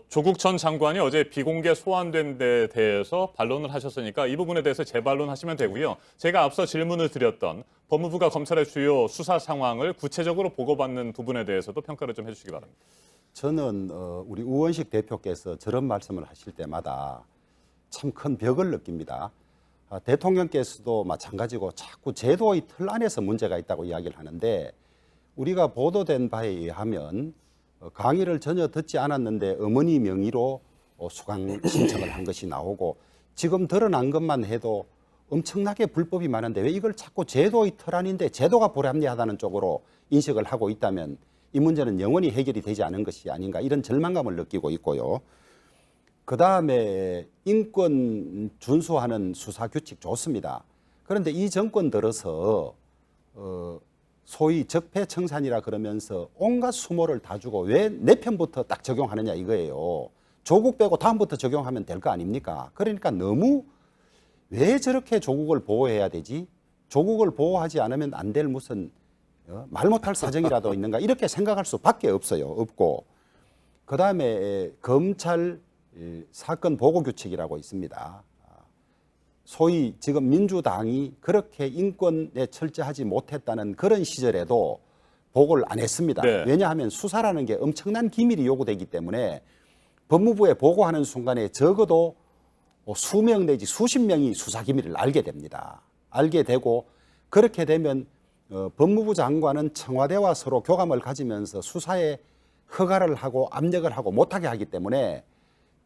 조국 전 장관이 어제 비공개 소환된 데 대해서 반론을 하셨으니까 이 부분에 대해서 재반론하시면 되고요. 제가 앞서 질문을 드렸던 법무부가 검찰의 주요 수사 상황을 구체적으로 보고받는 부분에 대해서도 평가를 좀 해주시기 바랍니다. 저는 우리 우원식 대표께서 저런 말씀을 하실 때마다 참 큰 벽을 느낍니다. 대통령께서도 마찬가지고 자꾸 제도의 틀 안에서 문제가 있다고 이야기를 하는데 우리가 보도된 바에 의하면 강의를 전혀 듣지 않았는데 어머니 명의로 수강 신청을 한 것이 나오고 지금 드러난 것만 해도 엄청나게 불법이 많은데 왜 이걸 자꾸 제도의 틀 안인데 제도가 불합리하다는 쪽으로 인식을 하고 있다면 이 문제는 영원히 해결이 되지 않은 것이 아닌가 이런 절망감을 느끼고 있고요. 그다음에 인권 준수하는 수사 규칙 좋습니다. 그런데 이 정권 들어서 소위 적폐청산이라 그러면서 온갖 수모를 다 주고 왜 내 편부터 딱 적용하느냐 이거예요. 조국 빼고 다음부터 적용하면 될 거 아닙니까? 그러니까 너무 왜 저렇게 조국을 보호해야 되지? 조국을 보호하지 않으면 안 될 무슨 말 못할 사정이라도 있는가 이렇게 생각할 수밖에 없고 그다음에 검찰 사건 보고 규칙이라고 있습니다. 소위 지금 민주당이 그렇게 인권에 철저하지 못했다는 그런 시절에도 보고를 안 했습니다. 네. 왜냐하면 수사라는 게 엄청난 기밀이 요구되기 때문에 법무부에 보고하는 순간에 적어도 수명 내지 수십 명이 수사 기밀을 알게 됩니다. 알게 되고 그렇게 되면 법무부 장관은 청와대와 서로 교감을 가지면서 수사에 허가를 하고 압력을 하고 못하게 하기 때문에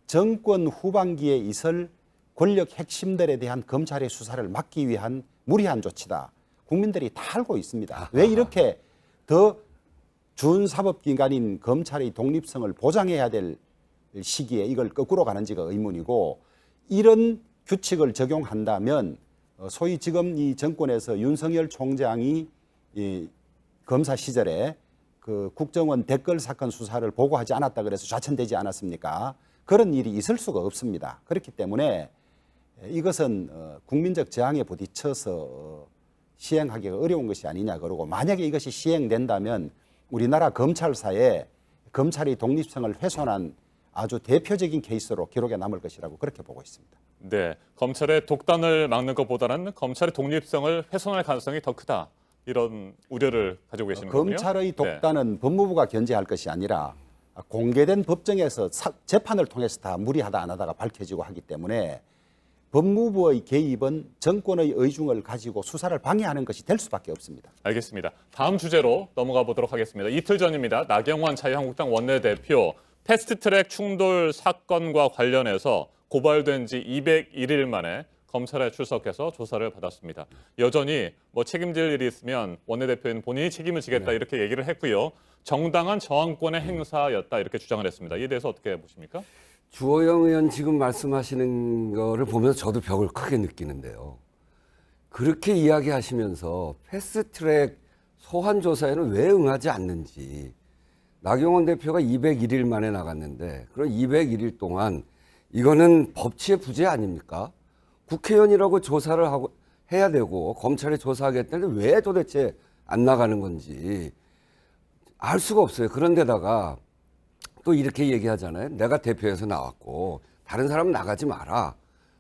정권 후반기에 있을 권력 핵심들에 대한 검찰의 수사를 막기 위한 무리한 조치다. 국민들이 다 알고 있습니다. 왜 이렇게 더 준사법기관인 검찰의 독립성을 보장해야 될 시기에 이걸 거꾸로 가는지가 의문이고 이런 규칙을 적용한다면 소위 지금 이 정권에서 윤석열 총장이 이 검사 시절에 그 국정원 댓글 사건 수사를 보고하지 않았다 그래서 좌천되지 않았습니까? 그런 일이 있을 수가 없습니다. 그렇기 때문에 이것은 국민적 저항에 부딪혀서 시행하기가 어려운 것이 아니냐 그러고 만약에 이것이 시행된다면 우리나라 검찰사에 검찰의 독립성을 훼손한 아주 대표적인 케이스로 기록에 남을 것이라고 그렇게 보고 있습니다. 네, 검찰의 독단을 막는 것보다는 검찰의 독립성을 훼손할 가능성이 더 크다. 이런 우려를 가지고 계시는 거군요. 검찰의 독단은 법무부가 견제할 것이 아니라 공개된 법정에서 재판을 통해서 다 무리하다 안 하다가 밝혀지고 하기 때문에 법무부의 개입은 정권의 의중을 가지고 수사를 방해하는 것이 될 수밖에 없습니다. 알겠습니다. 다음 주제로 넘어가 보도록 하겠습니다. 이틀 전입니다. 나경원 자유한국당 원내대표 패스트트랙 충돌 사건과 관련해서 고발된 지 201일 만에 검찰에 출석해서 조사를 받았습니다. 여전히 뭐 책임질 일이 있으면 원내대표는 본인이 책임을 지겠다 이렇게 얘기를 했고요. 정당한 저항권의 행사였다 이렇게 주장을 했습니다. 이에 대해서 어떻게 보십니까? 주호영 의원 지금 말씀하시는 거를 보면서 저도 벽을 크게 느끼는데요. 그렇게 이야기하시면서 패스트트랙 소환 조사에는 왜 응하지 않는지 나경원 대표가 201일 만에 나갔는데 그럼 201일 동안 이거는 법치의 부재 아닙니까? 국회의원이라고 조사를 하고 해야 되고 검찰에 조사하겠다는데 왜 도대체 안 나가는 건지 알 수가 없어요. 그런데다가 또 이렇게 얘기하잖아요. 내가 대표에서 나왔고 다른 사람은 나가지 마라.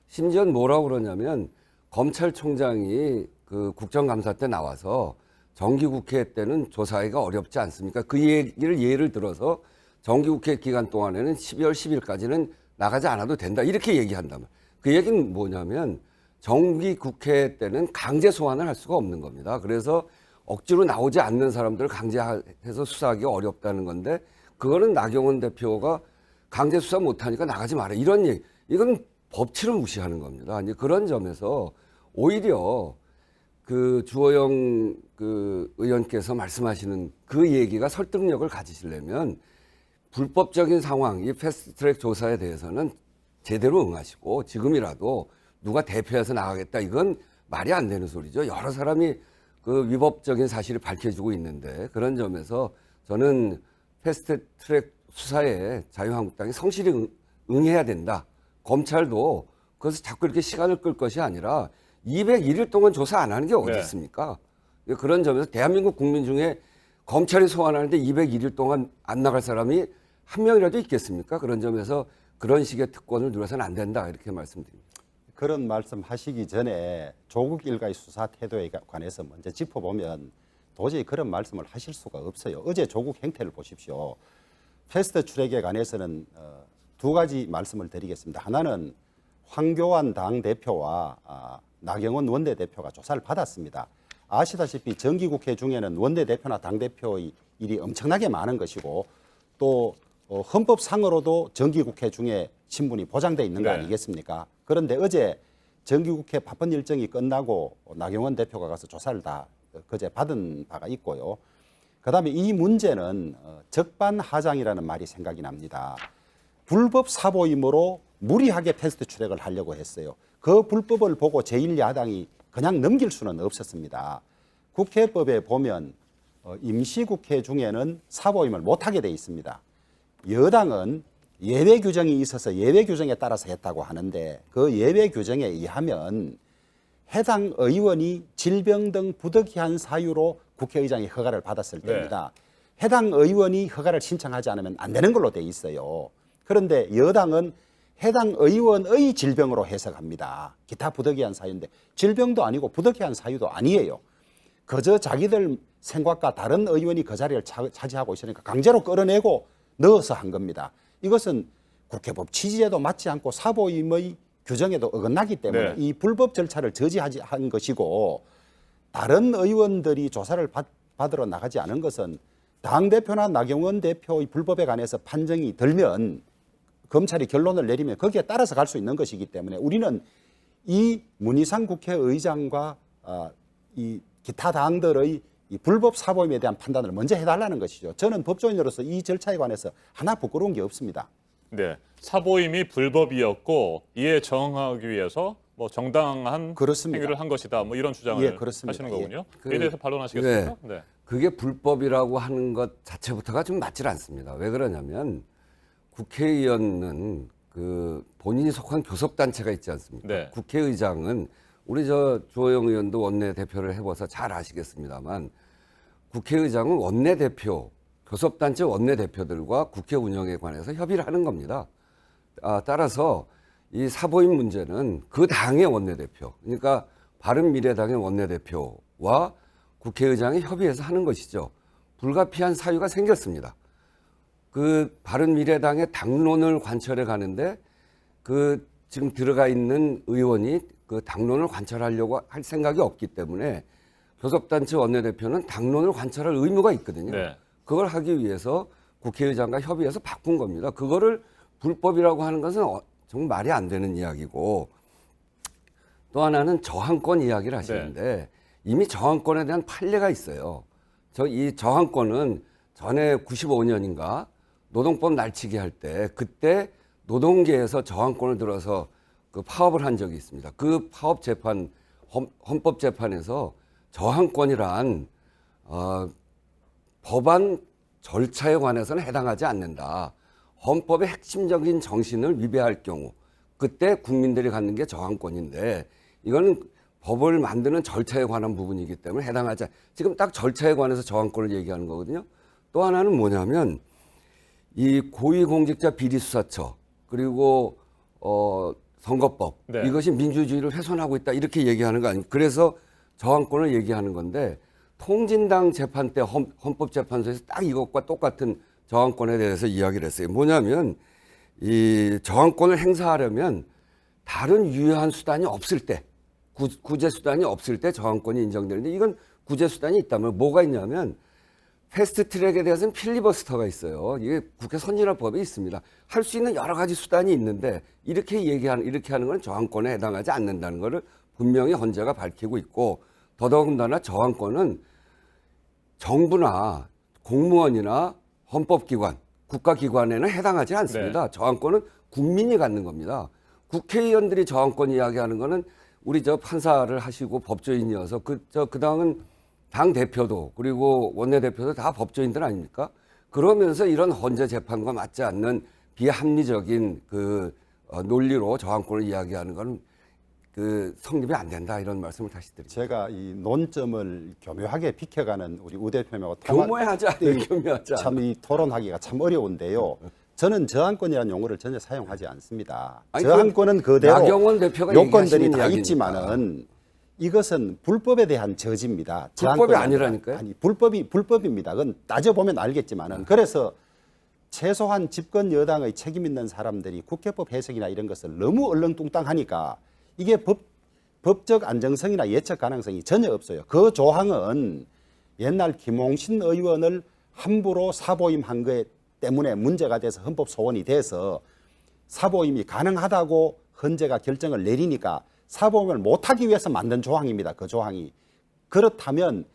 심지어 뭐라고 그러냐면 검찰총장이 그 국정감사 때 나와서 정기국회 때는 조사하기가 어렵지 않습니까? 그 얘기를 예를 들어서 정기국회 기간 동안에는 12월 10일까지는 나가지 않아도 된다. 이렇게 얘기한다면 그 얘기는 뭐냐면 정기국회 때는 강제 소환을 할 수가 없는 겁니다. 그래서 억지로 나오지 않는 사람들을 강제해서 수사하기가 어렵다는 건데 그거는 나경원 대표가 강제 수사 못하니까 나가지 마라. 이런 얘기. 이건 법치를 무시하는 겁니다. 이제 그런 점에서 오히려 그 주호영 그 의원께서 말씀하시는 그 얘기가 설득력을 가지시려면 불법적인 상황, 이 패스트트랙 조사에 대해서는 제대로 응하시고 지금이라도 누가 대표해서 나가겠다 이건 말이 안 되는 소리죠. 여러 사람이 그 위법적인 사실을 밝혀주고 있는데 그런 점에서 저는 패스트트랙 수사에 자유한국당이 성실히 응해야 된다. 검찰도 그래서 자꾸 이렇게 시간을 끌 것이 아니라 201일 동안 조사 안 하는 게 어디 있습니까? 그런 점에서 대한민국 국민 중에 검찰이 소환하는데 201일 동안 안 나갈 사람이 한 명이라도 있겠습니까? 그런 점에서 그런 식의 특권을 누려서는 안 된다 이렇게 말씀드립니다. 그런 말씀하시기 전에 조국 일가의 수사 태도에 관해서 먼저 짚어보면 도저히 그런 말씀을 하실 수가 없어요. 어제 조국 행태를 보십시오. 패스트 트랙에 관해서는 두 가지 말씀을 드리겠습니다. 하나는 황교안 당대표와 나경원 원내대표가 조사를 받았습니다. 아시다시피 정기국회 중에는 원내대표나 당대표의 일이 엄청나게 많은 것이고 또 헌법상으로도 정기국회 중에 신분이 보장돼 있는 거 아니겠습니까? 그런데 어제 정기국회 바쁜 일정이 끝나고 나경원 대표가 가서 조사를 다 그제 받은 바가 있고요. 그다음에 이 문제는 적반하장이라는 말이 생각이 납니다. 불법 사보임으로 무리하게 패스트 트랙을 하려고 했어요. 그 불법을 보고 제1야당이 그냥 넘길 수는 없었습니다. 국회법에 보면 임시국회 중에는 사보임을 못하게 돼 있습니다. 여당은 예외 규정이 있어서 예외 규정에 따라서 했다고 하는데 그 예외 규정에 의하면 해당 의원이 질병 등 부득이한 사유로 국회의장이 허가를 받았을 때입니다. 해당 의원이 허가를 신청하지 않으면 안 되는 걸로 돼 있어요. 그런데 여당은 해당 의원의 질병으로 해석합니다. 기타 부득이한 사유인데 질병도 아니고 부득이한 사유도 아니에요. 그저 자기들 생각과 다른 의원이 그 자리를 차지하고 있으니까 강제로 끌어내고 넣어서 한 겁니다. 이것은 국회법 취지에도 맞지 않고 사보임의 규정에도 어긋나기 때문에 이 불법 절차를 저지한 것이고 다른 의원들이 조사를 받으러 나가지 않은 것은 당대표나 나경원 대표의 불법에 관해서 판정이 들면 검찰이 결론을 내리면 거기에 따라서 갈 수 있는 것이기 때문에 우리는 이 문희상 국회의장과 이 기타 당들의 이 불법 사보임에 대한 판단을 먼저 해달라는 것이죠. 저는 법조인으로서 이 절차에 관해서 하나 부끄러운 게 없습니다. 네, 사보임이 불법이었고 이에 저항하기 위해서 뭐 정당한 행위를 한 것이다. 뭐 이런 주장을 하시는 거군요. 이에 대해서 반론하시겠습니까? 네. 그게 불법이라고 하는 것 자체부터가 좀 맞질 않습니다. 왜 그러냐면 국회의원은 그 본인이 속한 교섭단체가 있지 않습니까? 국회의장은 우리 주호영 의원도 원내대표를 해봐서 잘 아시겠습니다만 국회의장은 원내대표, 교섭단체 원내대표들과 국회 운영에 관해서 협의를 하는 겁니다. 따라서 이 사보임 문제는 그 당의 원내대표, 그러니까 바른미래당의 원내대표와 국회의장이 협의해서 하는 것이죠. 불가피한 사유가 생겼습니다. 그 바른미래당의 당론을 관철해 가는데 그 지금 들어가 있는 의원이 그 당론을 관철하려고 할 생각이 없기 때문에 교섭단체 원내대표는 당론을 관철할 의무가 있거든요. 그걸 하기 위해서 국회의장과 협의해서 바꾼 겁니다. 그거를 불법이라고 하는 것은 정말 말이 안 되는 이야기고 또 하나는 저항권 이야기를 하시는데 이미 저항권에 대한 판례가 있어요. 이 저항권은 전에 95년인가 노동법 날치기 할 때 그때 노동계에서 저항권을 들어서 그 파업을 한 적이 있습니다. 그 파업 재판 헌법 재판에서 저항권이란 법안 절차에 관해서는 해당하지 않는다. 헌법의 핵심적인 정신을 위배할 경우 그때 국민들이 갖는 게 저항권인데 이거는 법을 만드는 절차에 관한 부분이기 때문에 해당하지 지금 딱 절차에 관해서 저항권을 얘기하는 거거든요. 또 하나는 뭐냐면 이 고위공직자 비리수사처 그리고 선거법 이것이 민주주의를 훼손하고 있다 이렇게 얘기하는 거 아니에요. 그래서 저항권을 얘기하는 건데 통진당 재판 때 헌법재판소에서 딱 이것과 똑같은 저항권에 대해서 이야기를 했어요. 뭐냐면 이 저항권을 행사하려면 다른 유효한 수단이 없을 때 구제 수단이 없을 때 저항권이 인정되는데 이건 구제 수단이 있다면 뭐가 있냐면 패스트 트랙에 대해서는 필리버스터가 있어요. 이게 국회 선진화법에 있습니다. 할 수 있는 여러 가지 수단이 있는데 이렇게 하는 건 저항권에 해당하지 않는다는 것을 분명히 헌재가 밝히고 있고 더더군다나 저항권은 정부나 공무원이나 헌법기관, 국가기관에는 해당하지 않습니다. 저항권은 국민이 갖는 겁니다. 국회의원들이 저항권 이야기하는 거는 우리 저 판사를 하시고 법조인이어서 그 당은 당 대표도 그리고 원내대표도 다 법조인들 아닙니까? 그러면서 이런 헌재 재판과 맞지 않는 비합리적인 그 논리로 저항권을 이야기하는 거는 그 성립이 안 된다 이런 말씀을 다시 드립니다. 제가 이 논점을 교묘하게 비켜가는 우리 우 대표님하고 교묘하지 않아요. 교묘하지 않아요. 참 이 토론하기가 참 어려운데요. 저는 저항권이라는 용어를 전혀 사용하지 않습니다. 아니, 저항권은 그대로 나경원 대표가 요건들이 다 이야기니까. 있지만은 이것은 불법에 대한 저지입니다. 불법이 아니라니까요. 아니 불법입니다. 그건 따져보면 알겠지만은 그래서 최소한 집권 여당의 책임 있는 사람들이 국회법 해석이나 이런 것을 너무 얼렁뚱땅하니까 이게 법적 안정성이나 예측 가능성이 전혀 없어요. 그 조항은 옛날 김홍신 의원을 함부로 사보임한 것 때문에 문제가 돼서 헌법 소원이 돼서 사보임이 가능하다고 헌재가 결정을 내리니까 사보임을 못하기 위해서 만든 조항입니다. 그 조항이. 그렇다면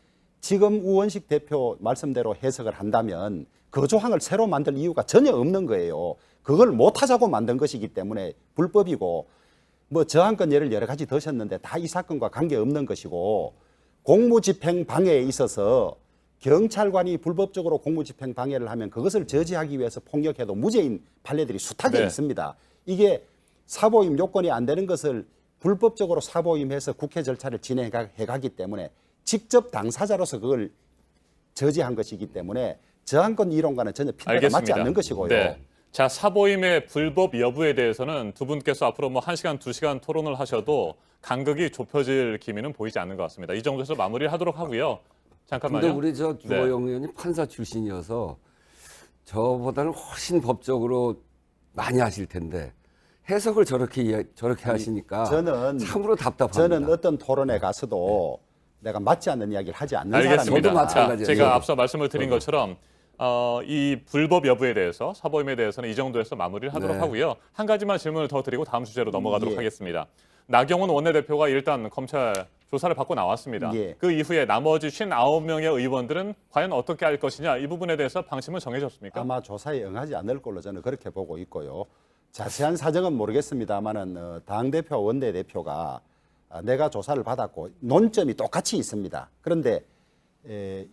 지금 우원식 대표 말씀대로 해석을 한다면 그 조항을 새로 만들 이유가 전혀 없는 거예요. 그걸 못하자고 만든 것이기 때문에 불법이고 뭐 저항권 예를 여러 가지 드셨는데 다 이 사건과 관계없는 것이고 공무집행 방해에 있어서 경찰관이 불법적으로 공무집행 방해를 하면 그것을 저지하기 위해서 폭력해도 무죄인 판례들이 숱하게 있습니다. 이게 사보임 요건이 안 되는 것을 불법적으로 사보임해서 국회 절차를 진행해가기 때문에 직접 당사자로서 그걸 저지한 것이기 때문에 저항권 이론과는 전혀 핀대가 맞지 않는 것이고요. 네. 자, 사보임의 불법 여부에 대해서는 두 분께서 앞으로 뭐 1시간, 2시간 토론을 하셔도 간극이 좁혀질 기미는 보이지 않는 것 같습니다. 이 정도에서 마무리를 하도록 하고요. 잠깐만요. 근데 우리 저 주호영 의원이 판사 출신이어서 저보다는 훨씬 법적으로 많이 하실 텐데 해석을 저렇게 하시니까 참으로 답답합니다. 저는 어떤 토론에 가서도 내가 맞지 않는 이야기를 하지 않는 알겠습니다. 사람입니다. 저도 마찬가지예요. 제가 앞서 말씀을 드린 것처럼 이 불법 여부에 대해서 사보임에 대해서는 이 정도에서 마무리를 하도록 하고요. 한 가지만 질문을 더 드리고 다음 주제로 넘어가도록 하겠습니다. 나경원 원내대표가 일단 검찰 조사를 받고 나왔습니다. 그 이후에 나머지 59명의 의원들은 과연 어떻게 할 것이냐 이 부분에 대해서 방침은 정해졌습니까? 아마 조사에 응하지 않을 걸로 저는 그렇게 보고 있고요. 자세한 사정은 모르겠습니다만은 당대표 원내대표가 내가 조사를 받았고 논점이 똑같이 있습니다. 그런데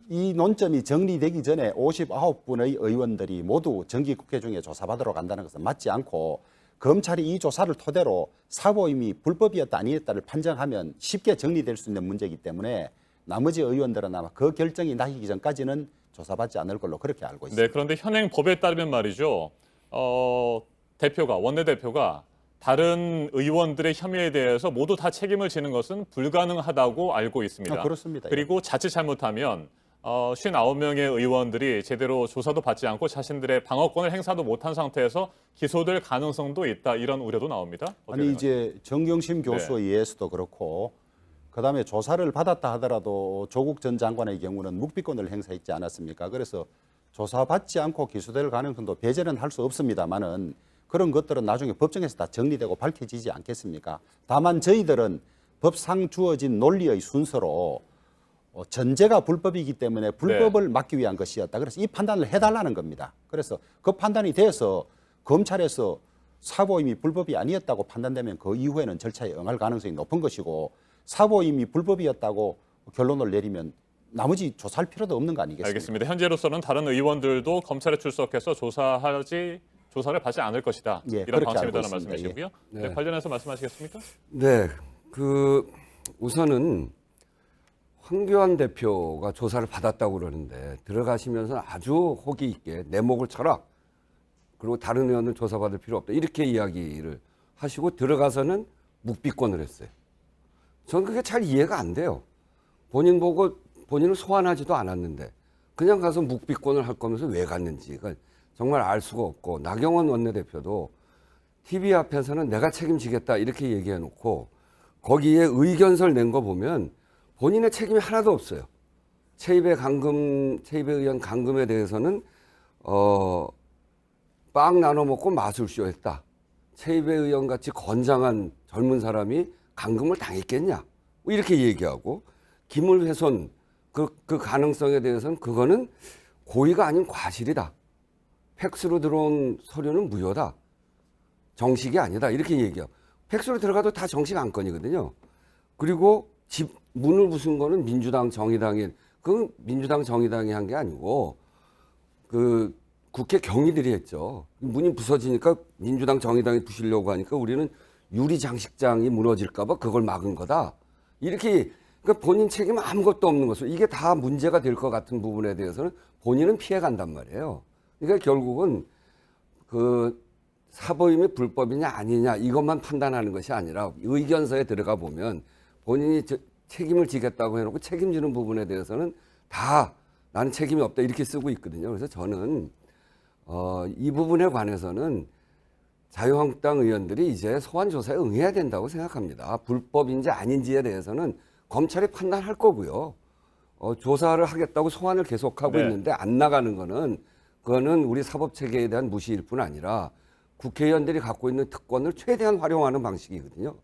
이 논점이 정리되기 전에 59분의 의원들이 모두 정기국회 중에 조사받으러 간다는 것은 맞지 않고 검찰이 이 조사를 토대로 사보임이 불법이었다 아니었다를 판정하면 쉽게 정리될 수 있는 문제이기 때문에 나머지 의원들은 아마 그 결정이 나기 전까지는 조사받지 않을 걸로 그렇게 알고 있습니다. 네, 그런데 현행 법에 따르면 말이죠. 원내대표가 다른 의원들의 혐의에 대해서 모두 다 책임을 지는 것은 불가능하다고 알고 있습니다. 그렇습니다. 그리고 자칫 잘못하면 59명의 의원들이 제대로 조사도 받지 않고 자신들의 방어권을 행사도 못한 상태에서 기소될 가능성도 있다. 이런 우려도 나옵니다. 아니 이제 정경심 교수에 의해서도 그렇고 그다음에 조사를 받았다 하더라도 조국 전 장관의 경우는 묵비권을 행사했지 않았습니까? 그래서 조사받지 않고 기소될 가능성도 배제는 할 수 없습니다만은 그런 것들은 나중에 법정에서 다 정리되고 밝혀지지 않겠습니까? 다만 저희들은 법상 주어진 논리의 순서로 전제가 불법이기 때문에 불법을 막기 위한 것이었다. 그래서 이 판단을 해달라는 겁니다. 그래서 그 판단이 돼서 검찰에서 사보임이 불법이 아니었다고 판단되면 그 이후에는 절차에 응할 가능성이 높은 것이고 사보임이 불법이었다고 결론을 내리면 나머지 조사할 필요도 없는 거 아니겠습니까? 알겠습니다. 현재로서는 다른 의원들도 검찰에 출석해서 조사를 받지 않을 것이다. 이런 방침이라는 말씀이시고요. 네, 관련해서 말씀하시겠습니까? 네, 우선은 황교안 대표가 조사를 받았다고 그러는데 들어가시면서 아주 호기 있게 내 목을 쳐라. 그리고 다른 의원은 조사받을 필요 없다. 이렇게 이야기를 하시고 들어가서는 묵비권을 했어요. 저는 그게 잘 이해가 안 돼요. 본인 보고 본인을 소환하지도 않았는데 그냥 가서 묵비권을 할 거면서 왜 갔는지 정말 알 수가 없고 나경원 원내대표도 TV 앞에서는 내가 책임지겠다 이렇게 얘기해놓고 거기에 의견서를 낸 거 보면 본인의 책임이 하나도 없어요. 최입의 의원 감금에 대해서는 빵 나눠 먹고 마술쇼 했다. 최입의 의원 같이 건장한 젊은 사람이 감금을 당했겠냐? 이렇게 얘기하고 기물훼손 그 가능성에 대해서는 그거는 고의가 아닌 과실이다. 팩스로 들어온 서류는 무효다. 정식이 아니다. 이렇게 얘기해요. 팩스로 들어가도 다 정식 안건이거든요. 그리고 집 문을 부순 거는 민주당 정의당이 그 민주당 정의당이 한 게 아니고 그 국회 경위들이 했죠. 문이 부서지니까 민주당 정의당이 부시려고 하니까 우리는 유리 장식장이 무너질까 봐 그걸 막은 거다. 이렇게 그러니까 본인 책임 아무것도 없는 것으로 이게 다 문제가 될 것 같은 부분에 대해서는 본인은 피해 간단 말이에요. 그러니까 결국은 그 사보임이 불법이냐 아니냐 이것만 판단하는 것이 아니라 의견서에 들어가 보면 본인이 책임을 지겠다고 해놓고 책임지는 부분에 대해서는 다 나는 책임이 없다 이렇게 쓰고 있거든요. 그래서 저는 이 부분에 관해서는 자유한국당 의원들이 이제 소환 조사에 응해야 된다고 생각합니다. 불법인지 아닌지에 대해서는 검찰이 판단할 거고요. 조사를 하겠다고 소환을 계속하고 있는데 안 나가는 거는 그거는 우리 사법체계에 대한 무시일 뿐 아니라 국회의원들이 갖고 있는 특권을 최대한 활용하는 방식이거든요.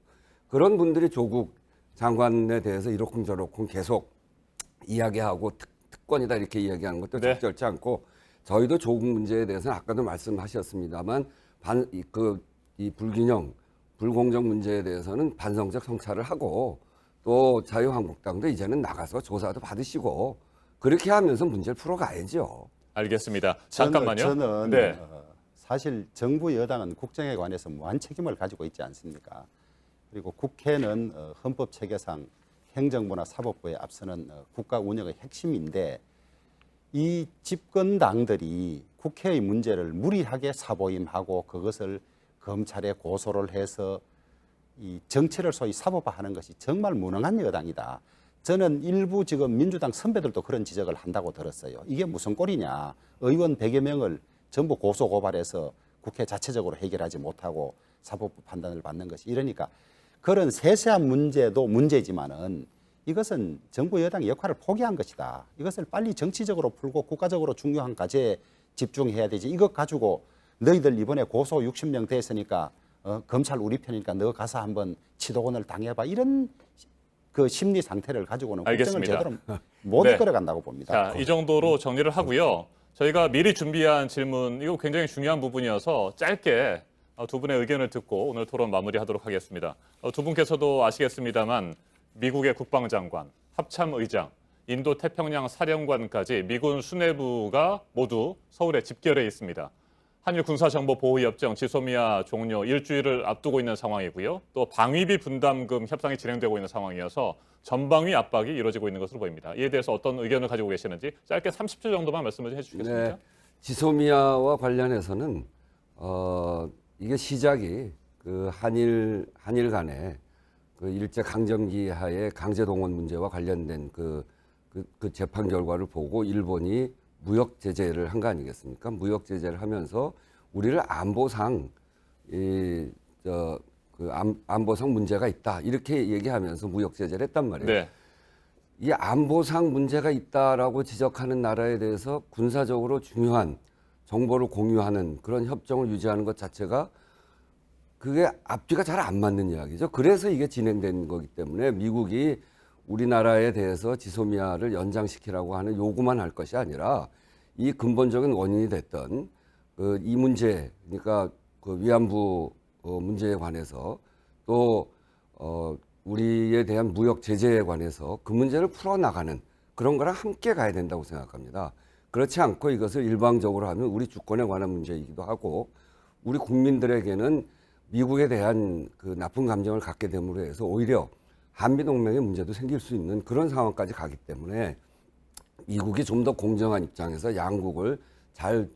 그런 분들이 조국 장관에 대해서 이러쿵저러쿵 계속 이야기하고 특권이다 이렇게 이야기하는 것도 적절치 않고 저희도 조국 문제에 대해서는 아까도 말씀하셨습니다만 이 불균형, 불공정 문제에 대해서는 반성적 성찰을 하고 또 자유한국당도 이제는 나가서 조사도 받으시고 그렇게 하면서 문제를 풀어가야죠. 알겠습니다. 잠깐만요. 저는 사실 정부 여당은 국정에 관해서 무한 책임을 가지고 있지 않습니까? 그리고 국회는 헌법 체계상 행정부나 사법부에 앞서는 국가 운영의 핵심인데 이 집권당들이 국회의 문제를 무리하게 사보임하고 그것을 검찰에 고소를 해서 이 정치를 소위 사법화하는 것이 정말 무능한 여당이다. 저는 일부 지금 민주당 선배들도 그런 지적을 한다고 들었어요. 이게 무슨 꼴이냐. 의원 100여 명을 전부 고소 고발해서 국회 자체적으로 해결하지 못하고 사법부 판단을 받는 것이 이러니까 그런 세세한 문제도 문제지만은 이것은 정부 여당의 역할을 포기한 것이다. 이것을 빨리 정치적으로 풀고 국가적으로 중요한 과제에 집중해야 되지. 이것 가지고 너희들 이번에 고소 60명 됐으니까 검찰 우리 편이니까 너 가서 한번 치도곤을 당해봐. 이런 그 심리 상태를 가지고는 국정을 제대로 못 이끌어간다고 봅니다. 자, 이 정도로 정리를 하고요. 저희가 미리 준비한 질문, 이거 굉장히 중요한 부분이어서 짧게 두 분의 의견을 듣고 오늘 토론 마무리하도록 하겠습니다. 두 분께서도 아시겠습니다만 미국의 국방장관, 합참의장, 인도 태평양 사령관까지 미군 수뇌부가 모두 서울에 집결해 있습니다. 한일 군사정보보호협정 지소미아 종료 일주일을 앞두고 있는 상황이고요. 또 방위비 분담금 협상이 진행되고 있는 상황이어서 전방위 압박이 이루어지고 있는 것으로 보입니다. 이에 대해서 어떤 의견을 가지고 계시는지 짧게 30초 정도만 말씀을 해주시겠습니까? 네, 지소미아와 관련해서는 이게 시작이 그 한일 간에 그 일제 강점기 하에 강제 동원 문제와 관련된 그 재판 결과를 보고 일본이 무역 제재를 한 거 아니겠습니까? 무역 제재를 하면서 우리를 안보상 안보상 문제가 있다 이렇게 얘기하면서 무역 제재를 했단 말이에요. 네. 이 안보상 문제가 있다라고 지적하는 나라에 대해서 군사적으로 중요한 정보를 공유하는 그런 협정을 유지하는 것 자체가 그게 앞뒤가 잘 안 맞는 이야기죠. 그래서 이게 진행된 거기 때문에 미국이 우리나라에 대해서 지소미아를 연장시키라고 하는 요구만 할 것이 아니라 이 근본적인 원인이 됐던 이 문제, 그러니까 그 위안부 문제에 관해서 또 우리에 대한 무역 제재에 관해서 그 문제를 풀어나가는 그런 거랑 함께 가야 된다고 생각합니다. 그렇지 않고 이것을 일방적으로 하면 우리 주권에 관한 문제이기도 하고 우리 국민들에게는 미국에 대한 그 나쁜 감정을 갖게 됨으로 해서 오히려 한미동맹의 문제도 생길 수 있는 그런 상황까지 가기 때문에 미국이 좀 더 공정한 입장에서 양국을 잘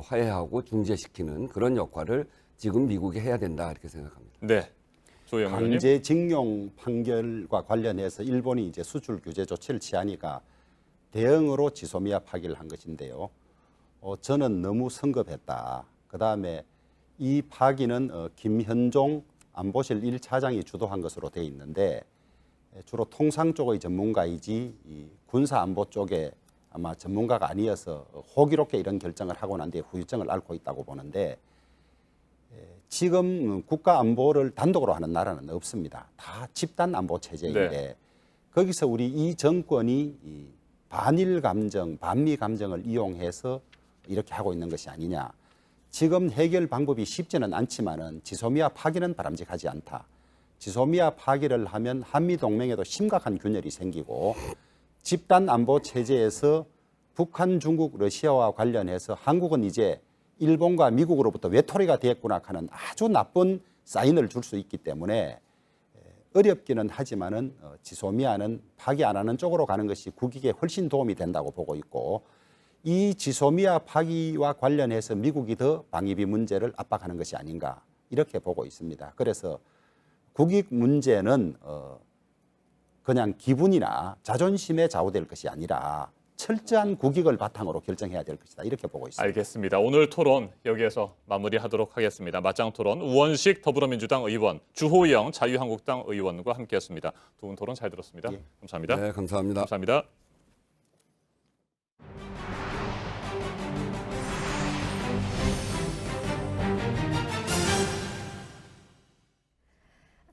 화해하고 중재시키는 그런 역할을 지금 미국이 해야 된다 이렇게 생각합니다. 네, 조영훈 의원님. 강제징용 판결과 관련해서 일본이 이제 수출 규제 조치를 취하니까 대응으로 지소미아 파기를 한 것인데요. 저는 너무 성급했다. 그다음에 이 파기는 김현종 안보실 1차장이 주도한 것으로 되어 있는데 주로 통상 쪽의 전문가이지 이 군사 안보 쪽에 아마 전문가가 아니어서 호기롭게 이런 결정을 하고 난 뒤에 후유증을 앓고 있다고 보는데 지금 국가 안보를 단독으로 하는 나라는 없습니다. 다 집단 안보 체제인데 거기서 우리 이 정권이 이 반일 감정, 반미 감정을 이용해서 이렇게 하고 있는 것이 아니냐. 지금 해결 방법이 쉽지는 않지만은 지소미아 파기는 바람직하지 않다. 지소미아 파기를 하면 한미 동맹에도 심각한 균열이 생기고 집단 안보 체제에서 북한, 중국, 러시아와 관련해서 한국은 이제 일본과 미국으로부터 외톨이가 되었구나 하는 아주 나쁜 사인을 줄 수 있기 때문에 어렵기는 하지만은 지소미아는 파기 안 하는 쪽으로 가는 것이 국익에 훨씬 도움이 된다고 보고 있고, 이 지소미아 파기와 관련해서 미국이 더 방위비 문제를 압박하는 것이 아닌가 이렇게 보고 있습니다. 그래서 국익 문제는 그냥 기분이나 자존심에 좌우될 것이 아니라 철저한 국익을 바탕으로 결정해야 될 것이다 이렇게 보고 있습니다. 알겠습니다. 오늘 토론 여기에서 마무리하도록 하겠습니다. 맞짱 토론 우원식 더불어민주당 의원, 주호영 자유한국당 의원과 함께했습니다. 두 분 토론 잘 들었습니다. 예. 감사합니다. 네, 감사합니다. 감사합니다.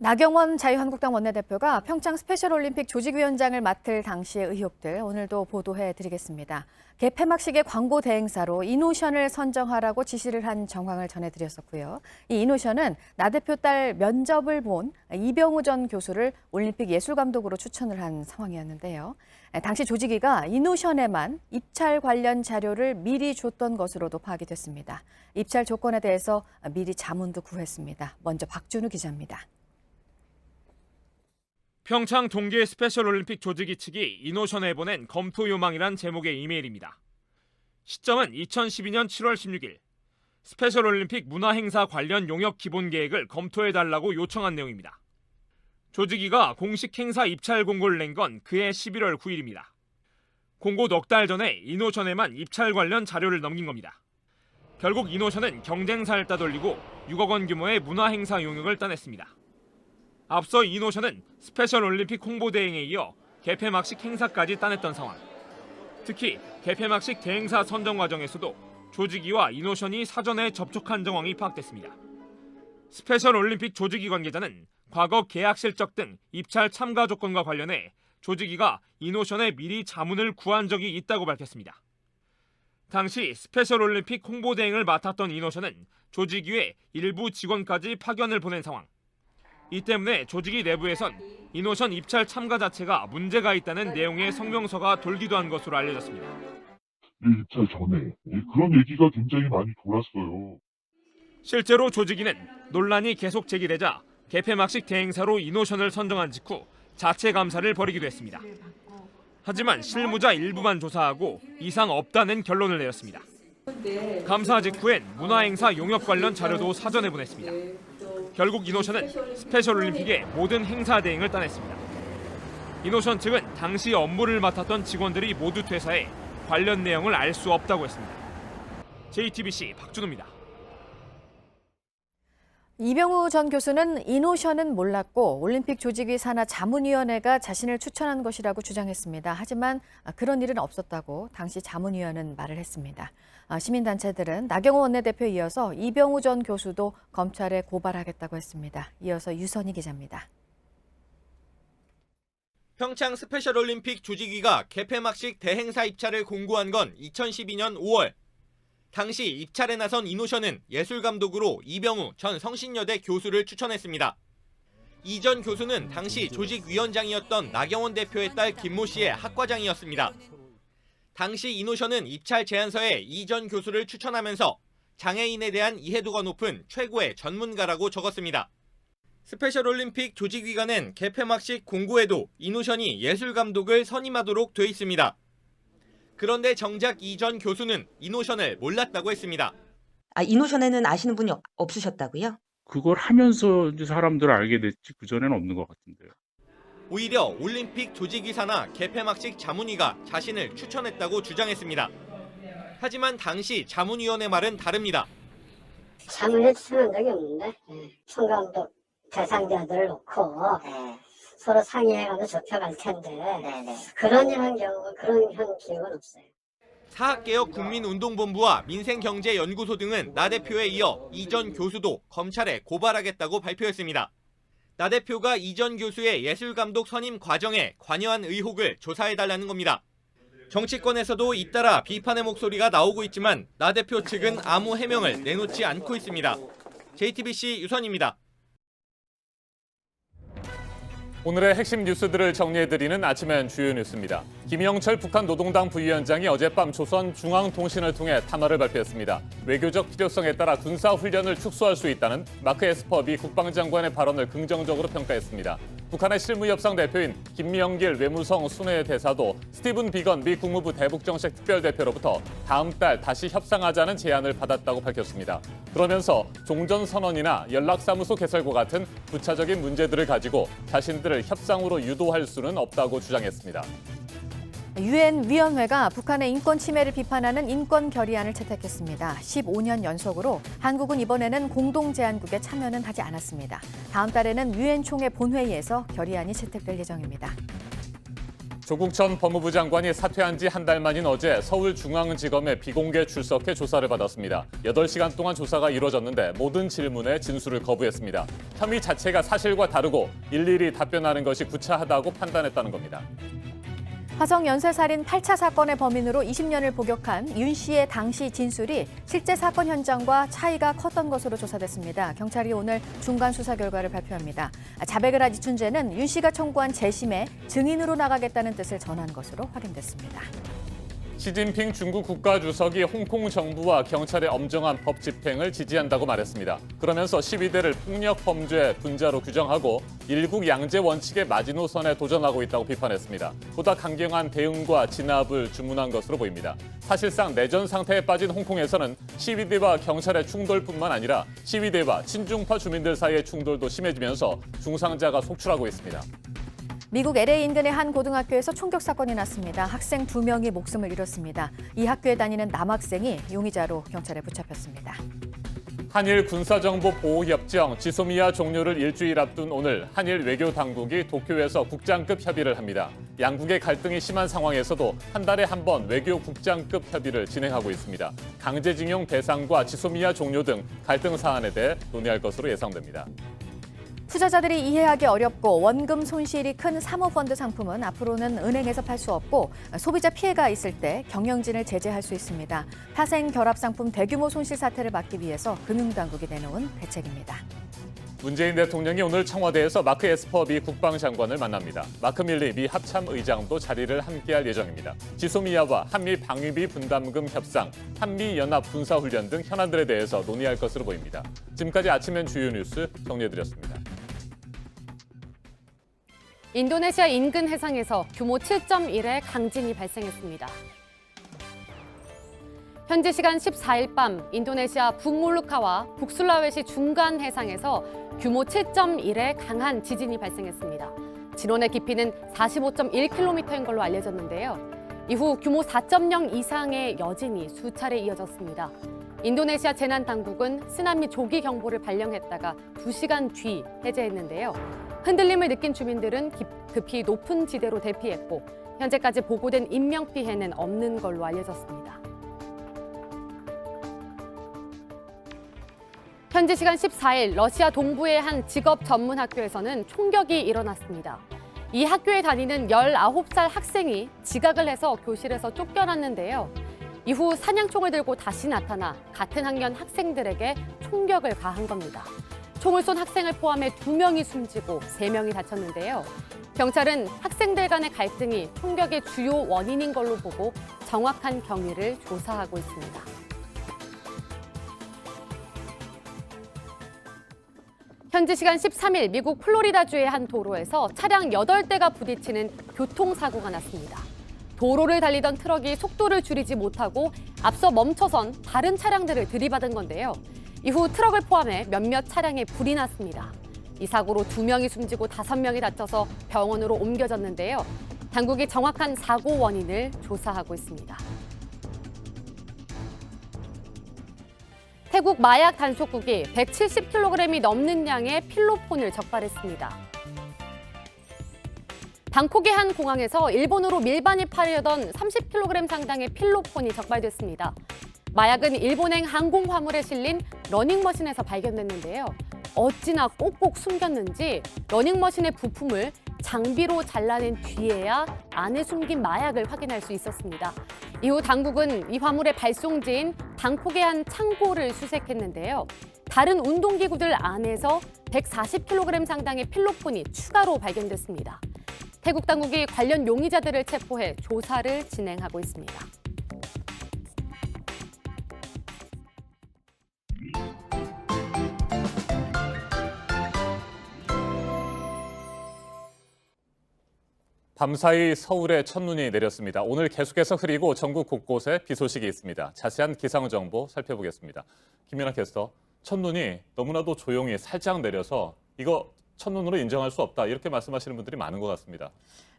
나경원 자유한국당 원내대표가 평창 스페셜올림픽 조직위원장을 맡을 당시의 의혹들 오늘도 보도해드리겠습니다. 개폐막식의 광고 대행사로 이노션을 선정하라고 지시를 한 정황을 전해드렸었고요. 이 이노션은 나 대표 딸 면접을 본 이병우 전 교수를 올림픽 예술감독으로 추천을 한 상황이었는데요. 당시 조직위가 이노션에만 입찰 관련 자료를 미리 줬던 것으로도 파악이 됐습니다. 입찰 조건에 대해서 미리 자문도 구했습니다. 먼저 박준우 기자입니다. 평창 동계 스페셜올림픽 조직위 측이 이노션에 보낸 검토 요망이란 제목의 이메일입니다. 시점은 2012년 7월 16일. 스페셜올림픽 문화행사 관련 용역 기본계획을 검토해달라고 요청한 내용입니다. 조직위가 공식 행사 입찰 공고를 낸 건 그해 11월 9일입니다. 공고 넉 달 전에 이노션에만 입찰 관련 자료를 넘긴 겁니다. 결국 이노션은 경쟁사를 따돌리고 6억 원 규모의 문화행사 용역을 따냈습니다. 앞서 이노션은 스페셜올림픽 홍보대행에 이어 개폐막식 행사까지 따냈던 상황. 특히 개폐막식 대행사 선정 과정에서도 조직위와 이노션이 사전에 접촉한 정황이 파악됐습니다. 스페셜올림픽 조직위 관계자는 과거 계약 실적 등 입찰 참가 조건과 관련해 조직위가 이노션에 미리 자문을 구한 적이 있다고 밝혔습니다. 당시 스페셜올림픽 홍보대행을 맡았던 이노션은 조직위에 일부 직원까지 파견을 보낸 상황. 이 때문에 조직위 내부에선 이노션 입찰 참가 자체가 문제가 있다는 내용의 성명서가 돌기도 한 것으로 알려졌습니다. 입찰 전에 그런 얘기가 굉장히 많이 돌았어요. 실제로 조직위는 논란이 계속 제기되자 개폐막식 대행사로 이노션을 선정한 직후 자체 감사를 벌이기도 했습니다. 하지만 실무자 일부만 조사하고 이상 없다는 결론을 내렸습니다. 감사 직후엔 문화행사 용역 관련 자료도 사전에 보냈습니다. 결국 이노션은 스페셜올림픽의 모든 행사 대행을 따냈습니다. 이노션 측은 당시 업무를 맡았던 직원들이 모두 퇴사해 관련 내용을 알 수 없다고 했습니다. JTBC 박준우입니다. 이병우 전 교수는 이노션은 몰랐고 올림픽 조직위 산하 자문위원회가 자신을 추천한 것이라고 주장했습니다. 하지만 그런 일은 없었다고 당시 자문위원은 말을 했습니다. 시민단체들은 나경원 원내대표에 이어서 이병우 전 교수도 검찰에 고발하겠다고 했습니다. 이어서 유선희 기자입니다. 평창 스페셜올림픽 조직위가 개폐막식 대행사 입찰을 공고한 건 2012년 5월. 당시 입찰에 나선 이노션은 예술감독으로 이병우 전 성신여대 교수를 추천했습니다. 이 전 교수는 당시 조직위원장이었던 나경원 대표의 딸 김모 씨의 학과장이었습니다. 당시 이노션은 입찰 제안서에 이 전 교수를 추천하면서 장애인에 대한 이해도가 높은 최고의 전문가라고 적었습니다. 스페셜올림픽 조직위관은 개폐막식 공고에도 이노션이 예술감독을 선임하도록 돼 있습니다. 그런데 정작 이 전 교수는 이노션을 몰랐다고 했습니다. 이노션에는 아시는 분이 없으셨다고요? 그걸 하면서 이제 사람들 알게 됐지 그전에는 없는 것 같은데요. 오히려 올림픽 조직위 산하 개폐막식 자문위가 자신을 추천했다고 주장했습니다. 하지만 당시 자문위원의 말은 다릅니다. 자문에 추천한 적이 없는데 총감독 대상자들을 놓고 서로 상의해가면서 좁혀갈 텐데 그런 기억은 없어요. 사학개혁 국민운동본부와 민생경제연구소 등은 나 대표에 이어 이 전 교수도 검찰에 고발하겠다고 발표했습니다. 나 대표가 이 전 교수의 예술감독 선임 과정에 관여한 의혹을 조사해달라는 겁니다. 정치권에서도 잇따라 비판의 목소리가 나오고 있지만 나 대표 측은 아무 해명을 내놓지 않고 있습니다. JTBC 유선입니다. 오늘의 핵심 뉴스들을 정리해드리는 아침엔 주요 뉴스입니다. 김영철 북한 노동당 부위원장이 어젯밤 조선중앙통신을 통해 담화를 발표했습니다. 외교적 필요성에 따라 군사훈련을 축소할 수 있다는 마크 에스퍼 미 국방장관의 발언을 긍정적으로 평가했습니다. 북한의 실무협상 대표인 김명길 외무성 순회대사도 스티븐 비건 미 국무부 대북정책 특별대표로부터 다음 달 다시 협상하자는 제안을 받았다고 밝혔습니다. 그러면서 종전선언이나 연락사무소 개설과 같은 부차적인 문제들을 가지고 자신들을 협상으로 유도할 수는 없다고 주장했습니다. 유엔 위원회가 북한의 인권 침해를 비판하는 인권 결의안을 채택했습니다. 15년 연속으로 한국은 이번에는 공동 제안국에 참여는 하지 않았습니다. 다음 달에는 유엔 총회 본회의에서 결의안이 채택될 예정입니다. 조국 전 법무부 장관이 사퇴한 지 한 달 만인 어제 서울중앙지검에 비공개 출석해 조사를 받았습니다. 8시간 동안 조사가 이루어졌는데 모든 질문에 진술을 거부했습니다. 혐의 자체가 사실과 다르고 일일이 답변하는 것이 구차하다고 판단했다는 겁니다. 화성 연쇄살인 8차 사건의 범인으로 20년을 복역한 윤 씨의 당시 진술이 실제 사건 현장과 차이가 컸던 것으로 조사됐습니다. 경찰이 오늘 중간 수사 결과를 발표합니다. 자백을 한 이춘재는 윤 씨가 청구한 재심에 증인으로 나가겠다는 뜻을 전한 것으로 확인됐습니다. 시진핑 중국 국가주석이 홍콩 정부와 경찰의 엄정한 법 집행을 지지한다고 말했습니다. 그러면서 12대를 폭력 범죄 분자로 규정하고 일국 양제 원칙의 마지노선에 도전하고 있다고 비판했습니다. 보다 강경한 대응과 진압을 주문한 것으로 보입니다. 사실상 내전 상태에 빠진 홍콩에서는 시위대와 경찰의 충돌뿐만 아니라 시위대와 친중파 주민들 사이의 충돌도 심해지면서 중상자가 속출하고 있습니다. 미국 LA 인근의 한 고등학교에서 총격 사건이 났습니다. 학생 2명이 목숨을 잃었습니다. 이 학교에 다니는 남학생이 용의자로 경찰에 붙잡혔습니다. 한일 군사정보보호협정 지소미아 종료를 일주일 앞둔 오늘 한일 외교당국이 도쿄에서 국장급 협의를 합니다. 양국의 갈등이 심한 상황에서도 한 달에 한 번 외교 국장급 협의를 진행하고 있습니다. 강제징용 대상과 지소미아 종료 등 갈등 사안에 대해 논의할 것으로 예상됩니다. 투자자들이 이해하기 어렵고 원금 손실이 큰 사모펀드 상품은 앞으로는 은행에서 팔 수 없고 소비자 피해가 있을 때 경영진을 제재할 수 있습니다. 파생 결합 상품 대규모 손실 사태를 막기 위해서 금융당국이 내놓은 대책입니다. 문재인 대통령이 오늘 청와대에서 마크 에스퍼 미 국방장관을 만납니다. 마크 밀리 미 합참의장도 자리를 함께할 예정입니다. 지소미아와 한미 방위비 분담금 협상, 한미연합 군사훈련 등 현안들에 대해서 논의할 것으로 보입니다. 지금까지 아침엔 주요 뉴스 정리해드렸습니다. 인도네시아 인근 해상에서 규모 7.1의 강진이 발생했습니다. 현지 시간 14일 밤 인도네시아 북몰루카와 북술라웨시 중간 해상에서 규모 7.1의 강한 지진이 발생했습니다. 진원의 깊이는 45.1km인 걸로 알려졌는데요. 이후 규모 4.0 이상의 여진이 수차례 이어졌습니다. 인도네시아 재난당국은 쓰나미 조기 경보를 발령했다가 2시간 뒤 해제했는데요. 흔들림을 느낀 주민들은 급히 높은 지대로 대피했고 현재까지 보고된 인명피해는 없는 걸로 알려졌습니다. 현지 시간 14일 러시아 동부의 한 직업 전문 학교에서는 총격이 일어났습니다. 이 학교에 다니는 19살 학생이 지각을 해서 교실에서 쫓겨났는데요. 이후 사냥총을 들고 다시 나타나 같은 학년 학생들에게 총격을 가한 겁니다. 총을 쏜 학생을 포함해 2명이 숨지고 3명이 다쳤는데요. 경찰은 학생들 간의 갈등이 총격의 주요 원인인 걸로 보고 정확한 경위를 조사하고 있습니다. 현지 시간 13일 미국 플로리다주의 한 도로에서 차량 8대가 부딪히는 교통사고가 났습니다. 도로를 달리던 트럭이 속도를 줄이지 못하고 앞서 멈춰선 다른 차량들을 들이받은 건데요. 이후 트럭을 포함해 몇몇 차량에 불이 났습니다. 이 사고로 2명이 숨지고 5명이 다쳐서 병원으로 옮겨졌는데요. 당국이 정확한 사고 원인을 조사하고 있습니다. 태국 마약 단속국이 170kg이 넘는 양의 필로폰을 적발했습니다. 방콕의 한 공항에서 일본으로 밀반입하려던 30kg 상당의 필로폰이 적발됐습니다. 마약은 일본행 항공 화물에 실린 러닝머신에서 발견됐는데요. 어찌나 꼭꼭 숨겼는지 러닝머신의 부품을 장비로 잘라낸 뒤에야 안에 숨긴 마약을 확인할 수 있었습니다. 이후 당국은 이 화물의 발송지인 방콕의 한 창고를 수색했는데요. 다른 운동기구들 안에서 140kg 상당의 필로폰이 추가로 발견됐습니다. 태국 당국이 관련 용의자들을 체포해 조사를 진행하고 있습니다. 밤사이 서울에 첫눈이 내렸습니다. 오늘 계속해서 흐리고 전국 곳곳에 비 소식이 있습니다. 자세한 기상 정보 살펴보겠습니다. 김연아 캐스터, 첫눈이 너무나도 조용히 살짝 내려서 이거 첫눈으로 인정할 수 없다 이렇게 말씀하시는 분들이 많은 것 같습니다.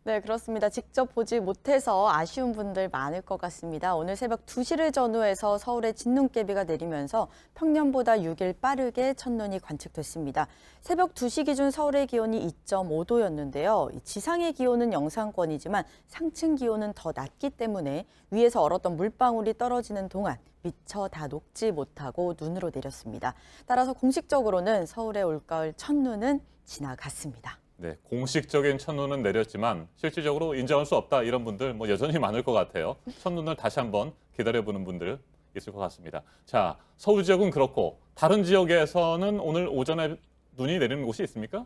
네, 그렇습니다. 직접 보지 못해서 아쉬운 분들 많을 것 같습니다. 오늘 새벽 2시를 전후해서 서울에 진눈깨비가 내리면서 평년보다 6일 빠르게 첫눈이 관측됐습니다. 새벽 2시 기준 서울의 기온이 2.5도였는데요. 지상의 기온은 영상권이지만 상층 기온은 더 낮기 때문에 위에서 얼었던 물방울이 떨어지는 동안 미처 다 녹지 못하고 눈으로 내렸습니다. 따라서 공식적으로는 서울의 올가을 첫눈은 지나갔습니다. 네, 공식적인 첫눈은 내렸지만 실질적으로 인정할 수 없다 이런 분들 여전히 많을 것 같아요. 첫눈을 다시 한번 기다려보는 분들 있을 것 같습니다. 자, 서울 지역은 그렇고 다른 지역에서는 오늘 오전에 눈이 내리는 곳이 있습니까?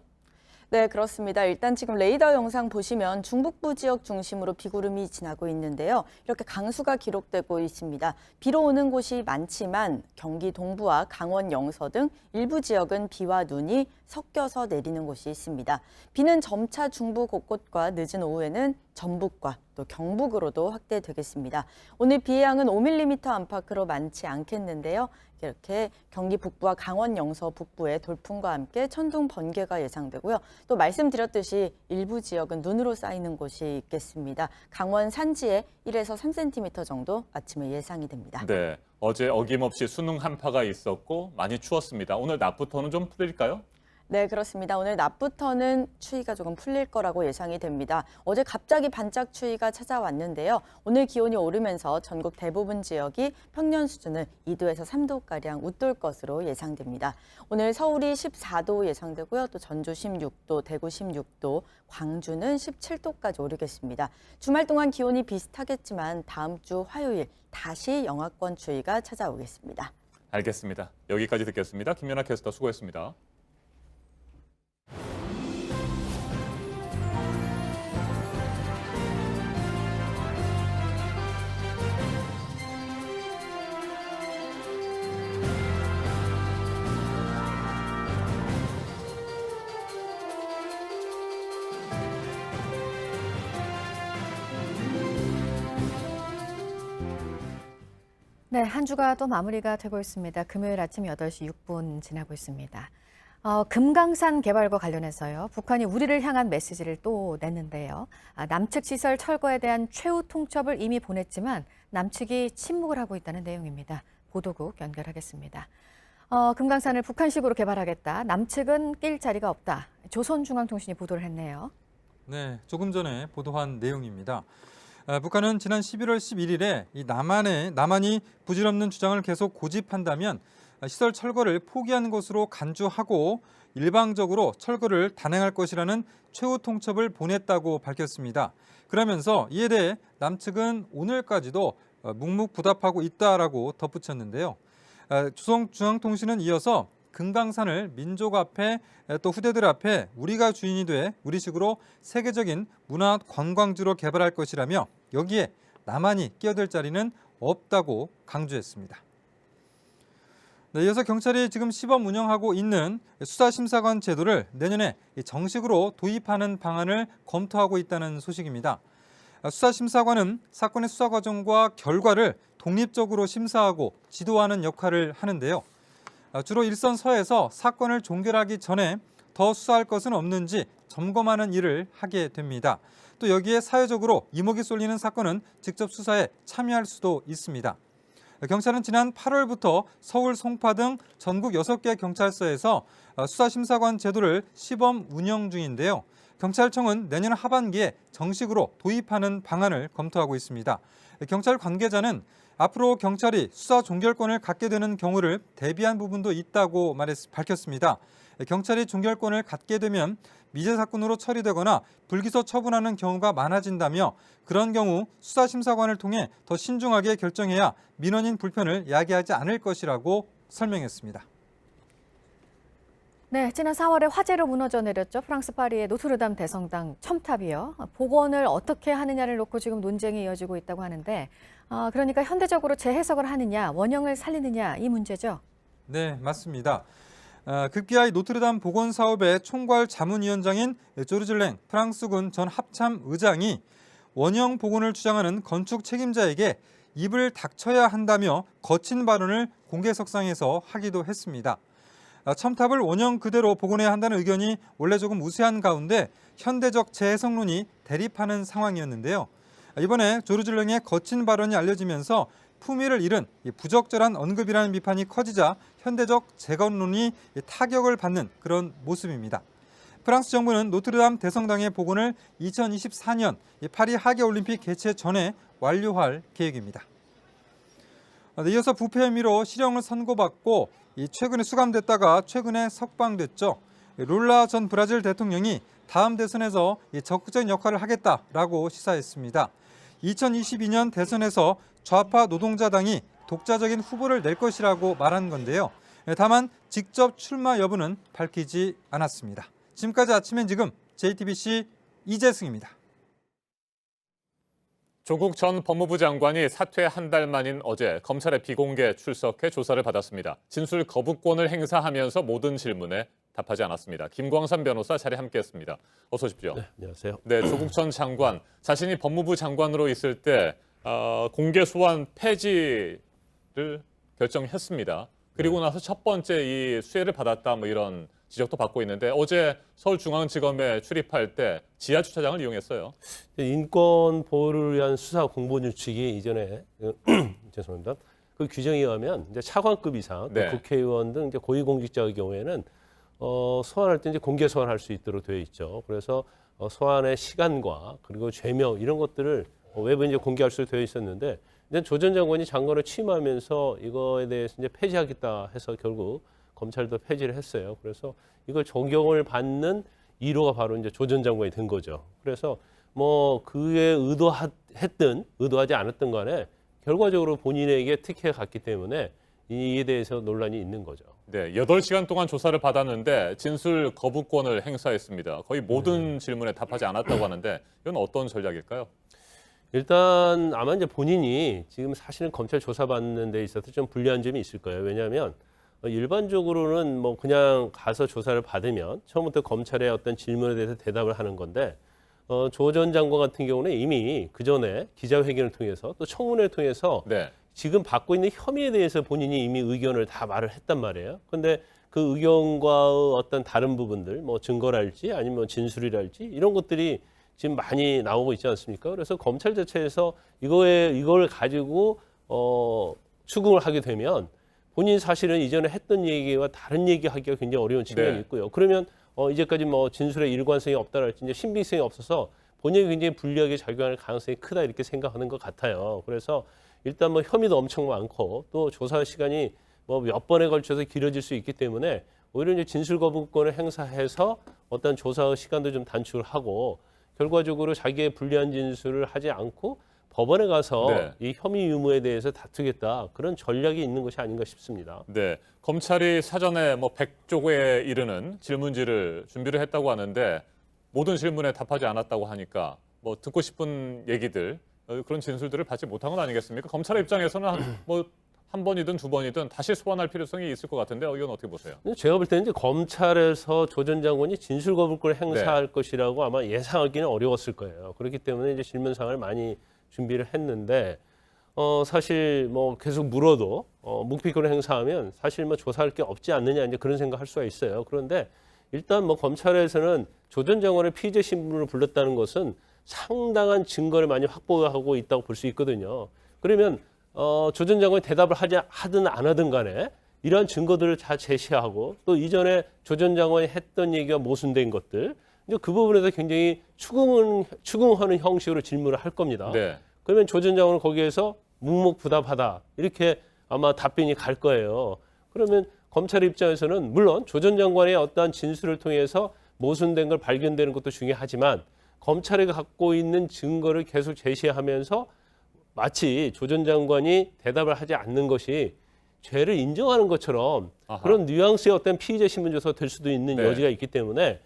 네, 그렇습니다. 일단 지금 레이더 영상 보시면 중북부 지역 중심으로 비구름이 지나고 있는데요. 이렇게 강수가 기록되고 있습니다. 비로 오는 곳이 많지만 경기 동부와 강원 영서 등 일부 지역은 비와 눈이 섞여서 내리는 곳이 있습니다. 비는 점차 중부 곳곳과 늦은 오후에는 전북과 또 경북으로도 확대되겠습니다. 오늘 비의 양은 5mm 안팎으로 많지 않겠는데요. 이렇게 경기 북부와 강원 영서 북부에 돌풍과 함께 천둥 번개가 예상되고요. 또 말씀드렸듯이 일부 지역은 눈으로 쌓이는 곳이 있겠습니다. 강원 산지에 1에서 3cm 정도 아침에 예상이 됩니다. 네, 어제 어김없이 수능 한파가 있었고 많이 추웠습니다. 오늘 낮부터는 좀 풀릴까요? 네, 그렇습니다. 오늘 낮부터는 추위가 조금 풀릴 거라고 예상이 됩니다. 어제 갑자기 반짝 추위가 찾아왔는데요. 오늘 기온이 오르면서 전국 대부분 지역이 평년 수준을 2도에서 3도가량 웃돌 것으로 예상됩니다. 오늘 서울이 14도 예상되고요. 또 전주 16도, 대구 16도, 광주는 17도까지 오르겠습니다. 주말 동안 기온이 비슷하겠지만 다음 주 화요일 다시 영하권 추위가 찾아오겠습니다. 알겠습니다. 여기까지 듣겠습니다. 김연아 캐스터 수고했습니다. 네, 한 주가 또 마무리가 되고 있습니다. 금요일 아침 8시 6분 지나고 있습니다. 금강산 개발과 관련해서요. 북한이 우리를 향한 메시지를 또 냈는데요. 남측 시설 철거에 대한 최후 통첩을 이미 보냈지만 남측이 침묵을 하고 있다는 내용입니다. 보도국 연결하겠습니다. 금강산을 북한식으로 개발하겠다. 남측은 낄 자리가 없다. 조선중앙통신이 보도를 했네요. 네, 조금 전에 보도한 내용입니다. 북한은 지난 11월 11일에 이 남한이 부질없는 주장을 계속 고집한다면 시설 철거를 포기한 것으로 간주하고 일방적으로 철거를 단행할 것이라는 최후 통첩을 보냈다고 밝혔습니다. 그러면서 이에 대해 남측은 오늘까지도 묵묵부답하고 있다라고 덧붙였는데요. 조선중앙통신은 이어서 금강산을 민족 앞에 또 후대들 앞에 우리가 주인이 돼 우리식으로 세계적인 문화 관광지로 개발할 것이라며 여기에 남한이 끼어들 자리는 없다고 강조했습니다. 네, 이어서 경찰이 지금 시범 운영하고 있는 수사심사관 제도를 내년에 정식으로 도입하는 방안을 검토하고 있다는 소식입니다. 수사심사관은 사건의 수사 과정과 결과를 독립적으로 심사하고 지도하는 역할을 하는데요. 주로 일선 서에서 사건을 종결하기 전에 더 수사할 것은 없는지 점검하는 일을 하게 됩니다. 또 여기에 사회적으로 이목이 쏠리는 사건은 직접 수사에 참여할 수도 있습니다. 경찰은 지난 8월부터 서울, 송파 등 전국 6개 경찰서에서 수사심사관 제도를 시범 운영 중인데요. 경찰청은 내년 하반기에 정식으로 도입하는 방안을 검토하고 있습니다. 경찰 관계자는 앞으로 경찰이 수사 종결권을 갖게 되는 경우를 대비한 부분도 있다고 밝혔습니다. 경찰이 종결권을 갖게 되면 미제 사건으로 처리되거나 불기소 처분하는 경우가 많아진다며 그런 경우 수사심사관을 통해 더 신중하게 결정해야 민원인 불편을 야기하지 않을 것이라고 설명했습니다. 네, 지난 4월에 화재로 무너져 내렸죠. 프랑스 파리의 노트르담 대성당 첨탑이요. 복원을 어떻게 하느냐를 놓고 지금 논쟁이 이어지고 있다고 하는데 그러니까 현대적으로 재해석을 하느냐, 원형을 살리느냐 이 문제죠. 네, 맞습니다. 급기야 노트르담 복원 사업의 총괄 자문위원장인 조르즐랭 프랑스군 전 합참 의장이 원형 복원을 주장하는 건축 책임자에게 입을 닥쳐야 한다며 거친 발언을 공개석상에서 하기도 했습니다. 첨탑을 원형 그대로 복원해야 한다는 의견이 원래 조금 우세한 가운데 현대적 재해석론이 대립하는 상황이었는데요. 이번에 조르즐랭의 거친 발언이 알려지면서 품위를 잃은 부적절한 언급이라는 비판이 커지자 현대적 재건론이 타격을 받는 그런 모습입니다. 프랑스 정부는 노트르담 대성당의 복원을 2024년 파리 하계올림픽 개최 전에 완료할 계획입니다. 이어서 부패 혐의로 실형을 선고받고 최근에 수감됐다가 최근에 석방됐죠. 룰라 전 브라질 대통령이 다음 대선에서 적극적인 역할을 하겠다라고 시사했습니다. 2022년 대선에서 좌파 노동자당이 독자적인 후보를 낼 것이라고 말한 건데요. 다만 직접 출마 여부는 밝히지 않았습니다. 지금까지 아침엔 지금 JTBC 이재승입니다. 조국 전 법무부 장관이 사퇴 한 달 만인 어제 검찰에 비공개 출석해 조사를 받았습니다. 진술 거부권을 행사하면서 모든 질문에 답하지 않았습니다. 김광삼 변호사 자리에 함께했습니다. 어서 오십시오. 네, 안녕하세요. 네, 조국 전 장관 자신이 법무부 장관으로 있을 때 공개 소환 폐지를 결정했습니다. 그리고 나서 첫 번째 이 수혜를 받았다 뭐 이런 지적도 받고 있는데 어제 서울중앙지검에 출입할 때 지하 주차장을 이용했어요. 인권 보호를 위한 수사 공보 규칙이 이전에 죄송합니다. 그 규정에 의하면 이제 차관급 이상 네. 국회의원 등 이제 고위공직자의 경우에는 소환할 때 이제 공개 소환할 수 있도록 되어 있죠. 그래서 소환의 시간과 그리고 죄명 이런 것들을 외부에 이제 공개할 수 되어 있었는데 조 전 장관이 장관을 취임하면서 이거에 대해서 이제 폐지하겠다 해서 결국 검찰도 폐지를 했어요. 그래서 이걸 적용을 받는 1호가 바로 이제 조 전 장관이 된 거죠. 그래서 뭐 그에 의도했든 의도하지 않았든 간에 결과적으로 본인에게 특혜가 갔기 때문에 이에 대해서 논란이 있는 거죠. 네, 8시간 동안 조사를 받았는데 진술 거부권을 행사했습니다. 거의 모든 질문에 답하지 않았다고 하는데 이건 어떤 전략일까요? 일단 아마 이제 본인이 지금 사실은 검찰 조사받는 데 있어서 좀 불리한 점이 있을 거예요. 왜냐하면 일반적으로는 뭐 그냥 가서 조사를 받으면 처음부터 검찰의 어떤 질문에 대해서 대답을 하는 건데 조 전 장관 같은 경우는 이미 그 전에 기자회견을 통해서 또 청문회를 통해서 네. 지금 받고 있는 혐의에 대해서 본인이 이미 의견을 다 말을 했단 말이에요. 근데 그 의견과 어떤 다른 부분들, 뭐 증거랄지 아니면 진술이랄지 이런 것들이 지금 많이 나오고 있지 않습니까? 그래서 검찰 자체에서 이걸 가지고 추궁을 하게 되면 본인 사실은 이전에 했던 얘기와 다른 얘기하기가 굉장히 어려운 측면이 네. 있고요. 그러면 이제까지 뭐 진술의 일관성이 없다랄지 이제 신빙성이 없어서 본인이 굉장히 불리하게 작용할 가능성이 크다 이렇게 생각하는 것 같아요. 그래서 일단 뭐 혐의도 엄청 많고 또 조사 시간이 뭐 몇 번에 걸쳐서 길어질 수 있기 때문에 오히려 이제 진술 거부권을 행사해서 어떤 조사 시간도 좀 단축을 하고 결과적으로 자기의 불리한 진술을 하지 않고 법원에 가서 네. 이 혐의 유무에 대해서 다투겠다 그런 전략이 있는 것이 아닌가 싶습니다. 네, 검찰이 사전에 뭐 100쪽에 이르는 질문지를 준비를 했다고 하는데 모든 질문에 답하지 않았다고 하니까 뭐 듣고 싶은 얘기들 그런 진술들을 받지 못한 건 아니겠습니까? 검찰의 입장에서는 뭐 한 번이든 두 번이든 다시 소환할 필요성이 있을 것 같은데 이건 어떻게 보세요? 제가 볼 때는 이제 검찰에서 조 전 장관이 진술 거부권을 행사할 네. 것이라고 아마 예상하기는 어려웠을 거예요. 그렇기 때문에 이제 질문상을 많이 준비를 했는데 사실 뭐 계속 물어도 묵비권을 행사하면 사실 뭐 조사할 게 없지 않느냐 이제 그런 생각할 수가 있어요. 그런데 일단 뭐 검찰에서는 조 전 장관의 피의자 신분을 불렀다는 것은 상당한 증거를 많이 확보하고 있다고 볼 수 있거든요. 그러면 조 전 장관이 대답을 하든 안 하든 간에 이러한 증거들을 다 제시하고 또 이전에 조 전 장관이 했던 얘기가 모순된 것들 이제 그 부분에서 굉장히 추궁하는 형식으로 질문을 할 겁니다. 네. 그러면 조 전 장관은 거기에서 묵묵부답하다 이렇게 아마 답변이 갈 거예요. 그러면 검찰 입장에서는 물론 조 전 장관의 어떠한 진술을 통해서 모순된 걸 발견되는 것도 중요하지만 검찰이 갖고 있는 증거를 계속 제시하면서 마치 조 전 장관이 대답을 하지 않는 것이 죄를 인정하는 것처럼 그런 뉘앙스의 어떤 피의자 신문조서 될 수도 있는 네. 여지가 있기 때문에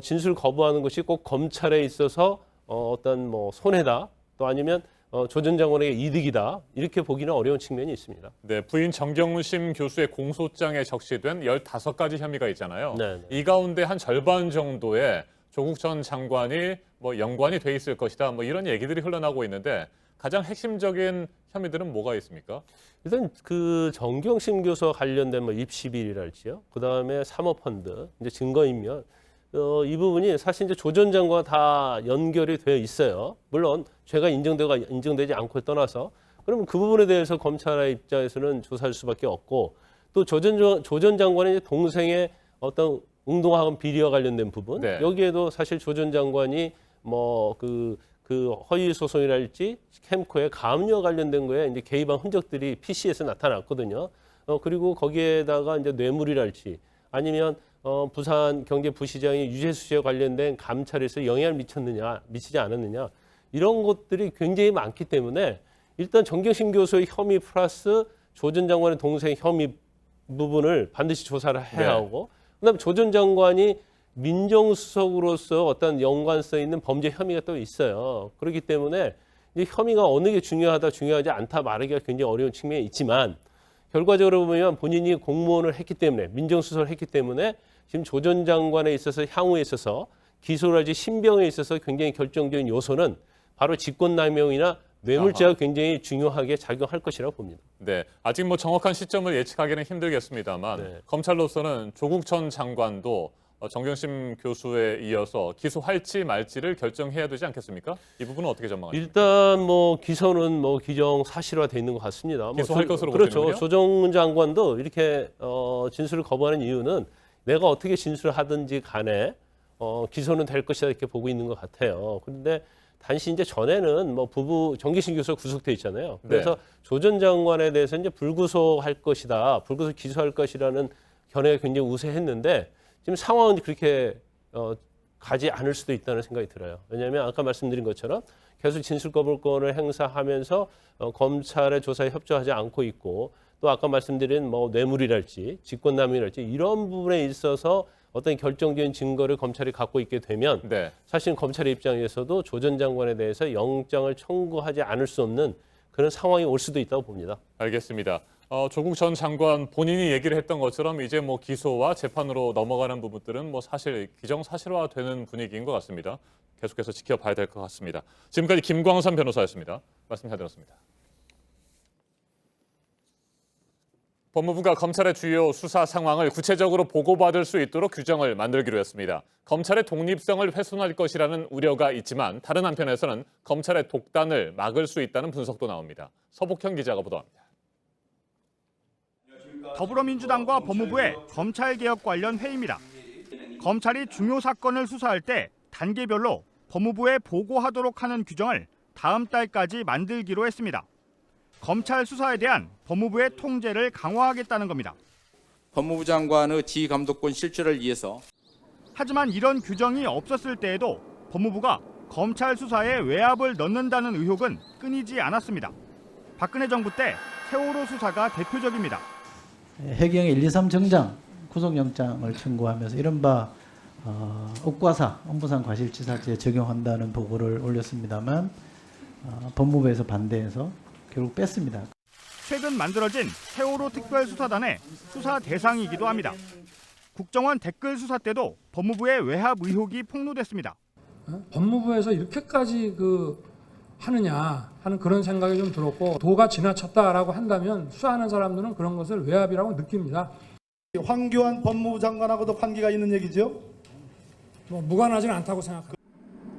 진술 거부하는 것이 꼭 검찰에 있어서 어떤 뭐 손해다 또 아니면 조 전 장관에게 이득이다 이렇게 보기는 어려운 측면이 있습니다. 네, 부인 정경심 교수의 공소장에 적시된 15가지 혐의가 있잖아요. 네. 이 가운데 한 절반 정도에 조국 전 장관이 뭐 연관이 돼 있을 것이다. 뭐 이런 얘기들이 흘러나오고 있는데 가장 핵심적인 혐의들은 뭐가 있습니까? 일단 그 정경심 교수와 관련된 뭐 입시비리랄지요. 그다음에 사모펀드, 이제 증거인멸 이 부분이 사실 이제 조 전 장관과 다 연결이 되어 있어요. 물론 죄가 인정되지 않고 떠나서 그러면 그 부분에 대해서 검찰의 입장에서는 조사할 수밖에 없고 또 조 전 장관의 동생의 어떤 응동학원 비리와 관련된 부분 네. 여기에도 사실 조 전 장관이 뭐 그 허위 소송이랄지 캠코에 가압류와 관련된 거에 이제 개입한 흔적들이 PC에서 나타났거든요. 그리고 거기에다가 이제 뇌물이랄지 아니면 부산 경제부시장이 유재수 씨에 관련된 감찰에서 영향을 미치지 않았느냐 이런 것들이 굉장히 많기 때문에 일단 정경심 교수의 혐의 플러스 조 전 장관의 동생 혐의 부분을 반드시 조사를 해야 하고 그다음에 조 전 장관이 민정수석으로서 어떤 연관성 있는 범죄 혐의가 또 있어요. 그렇기 때문에 이 혐의가 어느 게 중요하지 않다 말하기가 굉장히 어려운 측면이 있지만 결과적으로 보면 본인이 공무원을 했기 때문에 민정수석을 했기 때문에 지금 조 전 장관에 있어서 향후에 있어서 기소라든지 신병에 있어서 굉장히 결정적인 요소는 바로 직권남용이나 뇌물죄가 굉장히 중요하게 작용할 것이라고 봅니다. 네, 아직 뭐 정확한 시점을 예측하기는 힘들겠습니다만 검찰로서는 조국 전 장관도 정경심 교수에 이어서 기소할지 말지를 결정해야 되지 않겠습니까? 이 부분은 어떻게 전망하십니까? 일단 뭐 기소는 뭐 기정사실화돼 있는 것 같습니다. 기소할 것으로 그렇죠. 보시는군요. 조정 장관도 이렇게 진술을 거부하는 이유는 내가 어떻게 진술을 하든지 간에 기소는 될 것이다 이렇게 보고 있는 것 같아요. 그런데 단지 이제 전에는 뭐 부부 정기신 교수가 구속돼 있잖아요. 그래서 조 전 장관에 대해서 이제 불구속할 것이다, 불구속 기소할 것이라는 견해가 굉장히 우세했는데 지금 상황은 그렇게 가지 않을 수도 있다는 생각이 들어요. 왜냐하면 아까 말씀드린 것처럼 계속 진술 거부권을 행사하면서 검찰의 조사에 협조하지 않고 있고 또 아까 말씀드린 뭐 뇌물이랄지 직권남용이랄지 이런 부분에 있어서 어떤 결정적인 증거를 검찰이 갖고 있게 되면 사실 검찰의 입장에서도 조 전 장관에 대해서 영장을 청구하지 않을 수 없는 그런 상황이 올 수도 있다고 봅니다. 알겠습니다. 조국 전 장관 본인이 얘기를 했던 것처럼 이제 뭐 기소와 재판으로 넘어가는 부분들은 뭐 사실 기정사실화되는 분위기인 것 같습니다. 계속해서 지켜봐야 될 것 같습니다. 지금까지 김광선 변호사였습니다. 말씀 잘 들었습니다. 법무부가 검찰의 주요 수사 상황을 구체적으로 보고받을 수 있도록 규정을 만들기로 했습니다. 검찰의 독립성을 훼손할 것이라는 우려가 있지만 다른 한편에서는 검찰의 독단을 막을 수 있다는 분석도 나옵니다. 서복형 기자가 보도합니다. 더불어민주당과 법무부의 검찰개혁 관련 회의입니다. 검찰이 중요 사건을 수사할 때 단계별로 법무부에 보고하도록 하는 규정을 다음 달까지 만들기로 했습니다. 검찰 수사에 대한 법무부의 통제를 강화하겠다는 겁니다. 법무부 장관의 지휘감독권 실추를 위해서 하지만 이런 규정이 없었을 때에도 법무부가 검찰 수사에 외압을 넣는다는 의혹은 끊이지 않았습니다. 박근혜 정부 때 세월호 수사가 대표적입니다. 해경의 123 정장 구속영장을 청구하면서 이른바 옥과사 업무상 과실치사죄에 적용한다는 보고를 올렸습니다만 법무부에서 반대해서 결국 뺐습니다. 최근 만들어진 세월호 특별수사단의 수사 대상이기도 합니다. 국정원 댓글 수사 때도 법무부의 외압 의혹이 폭로됐습니다. 법무부에서 이렇게까지 하느냐 하는 그런 생각이 좀 들었고 도가 지나쳤다라고 한다면 수사하는 사람들은 그런 것을 외압이라고 느낍니다. 황교안 법무부 장관하고도 관계가 있는 얘기죠? 무관하지는 않다고 생각합니다.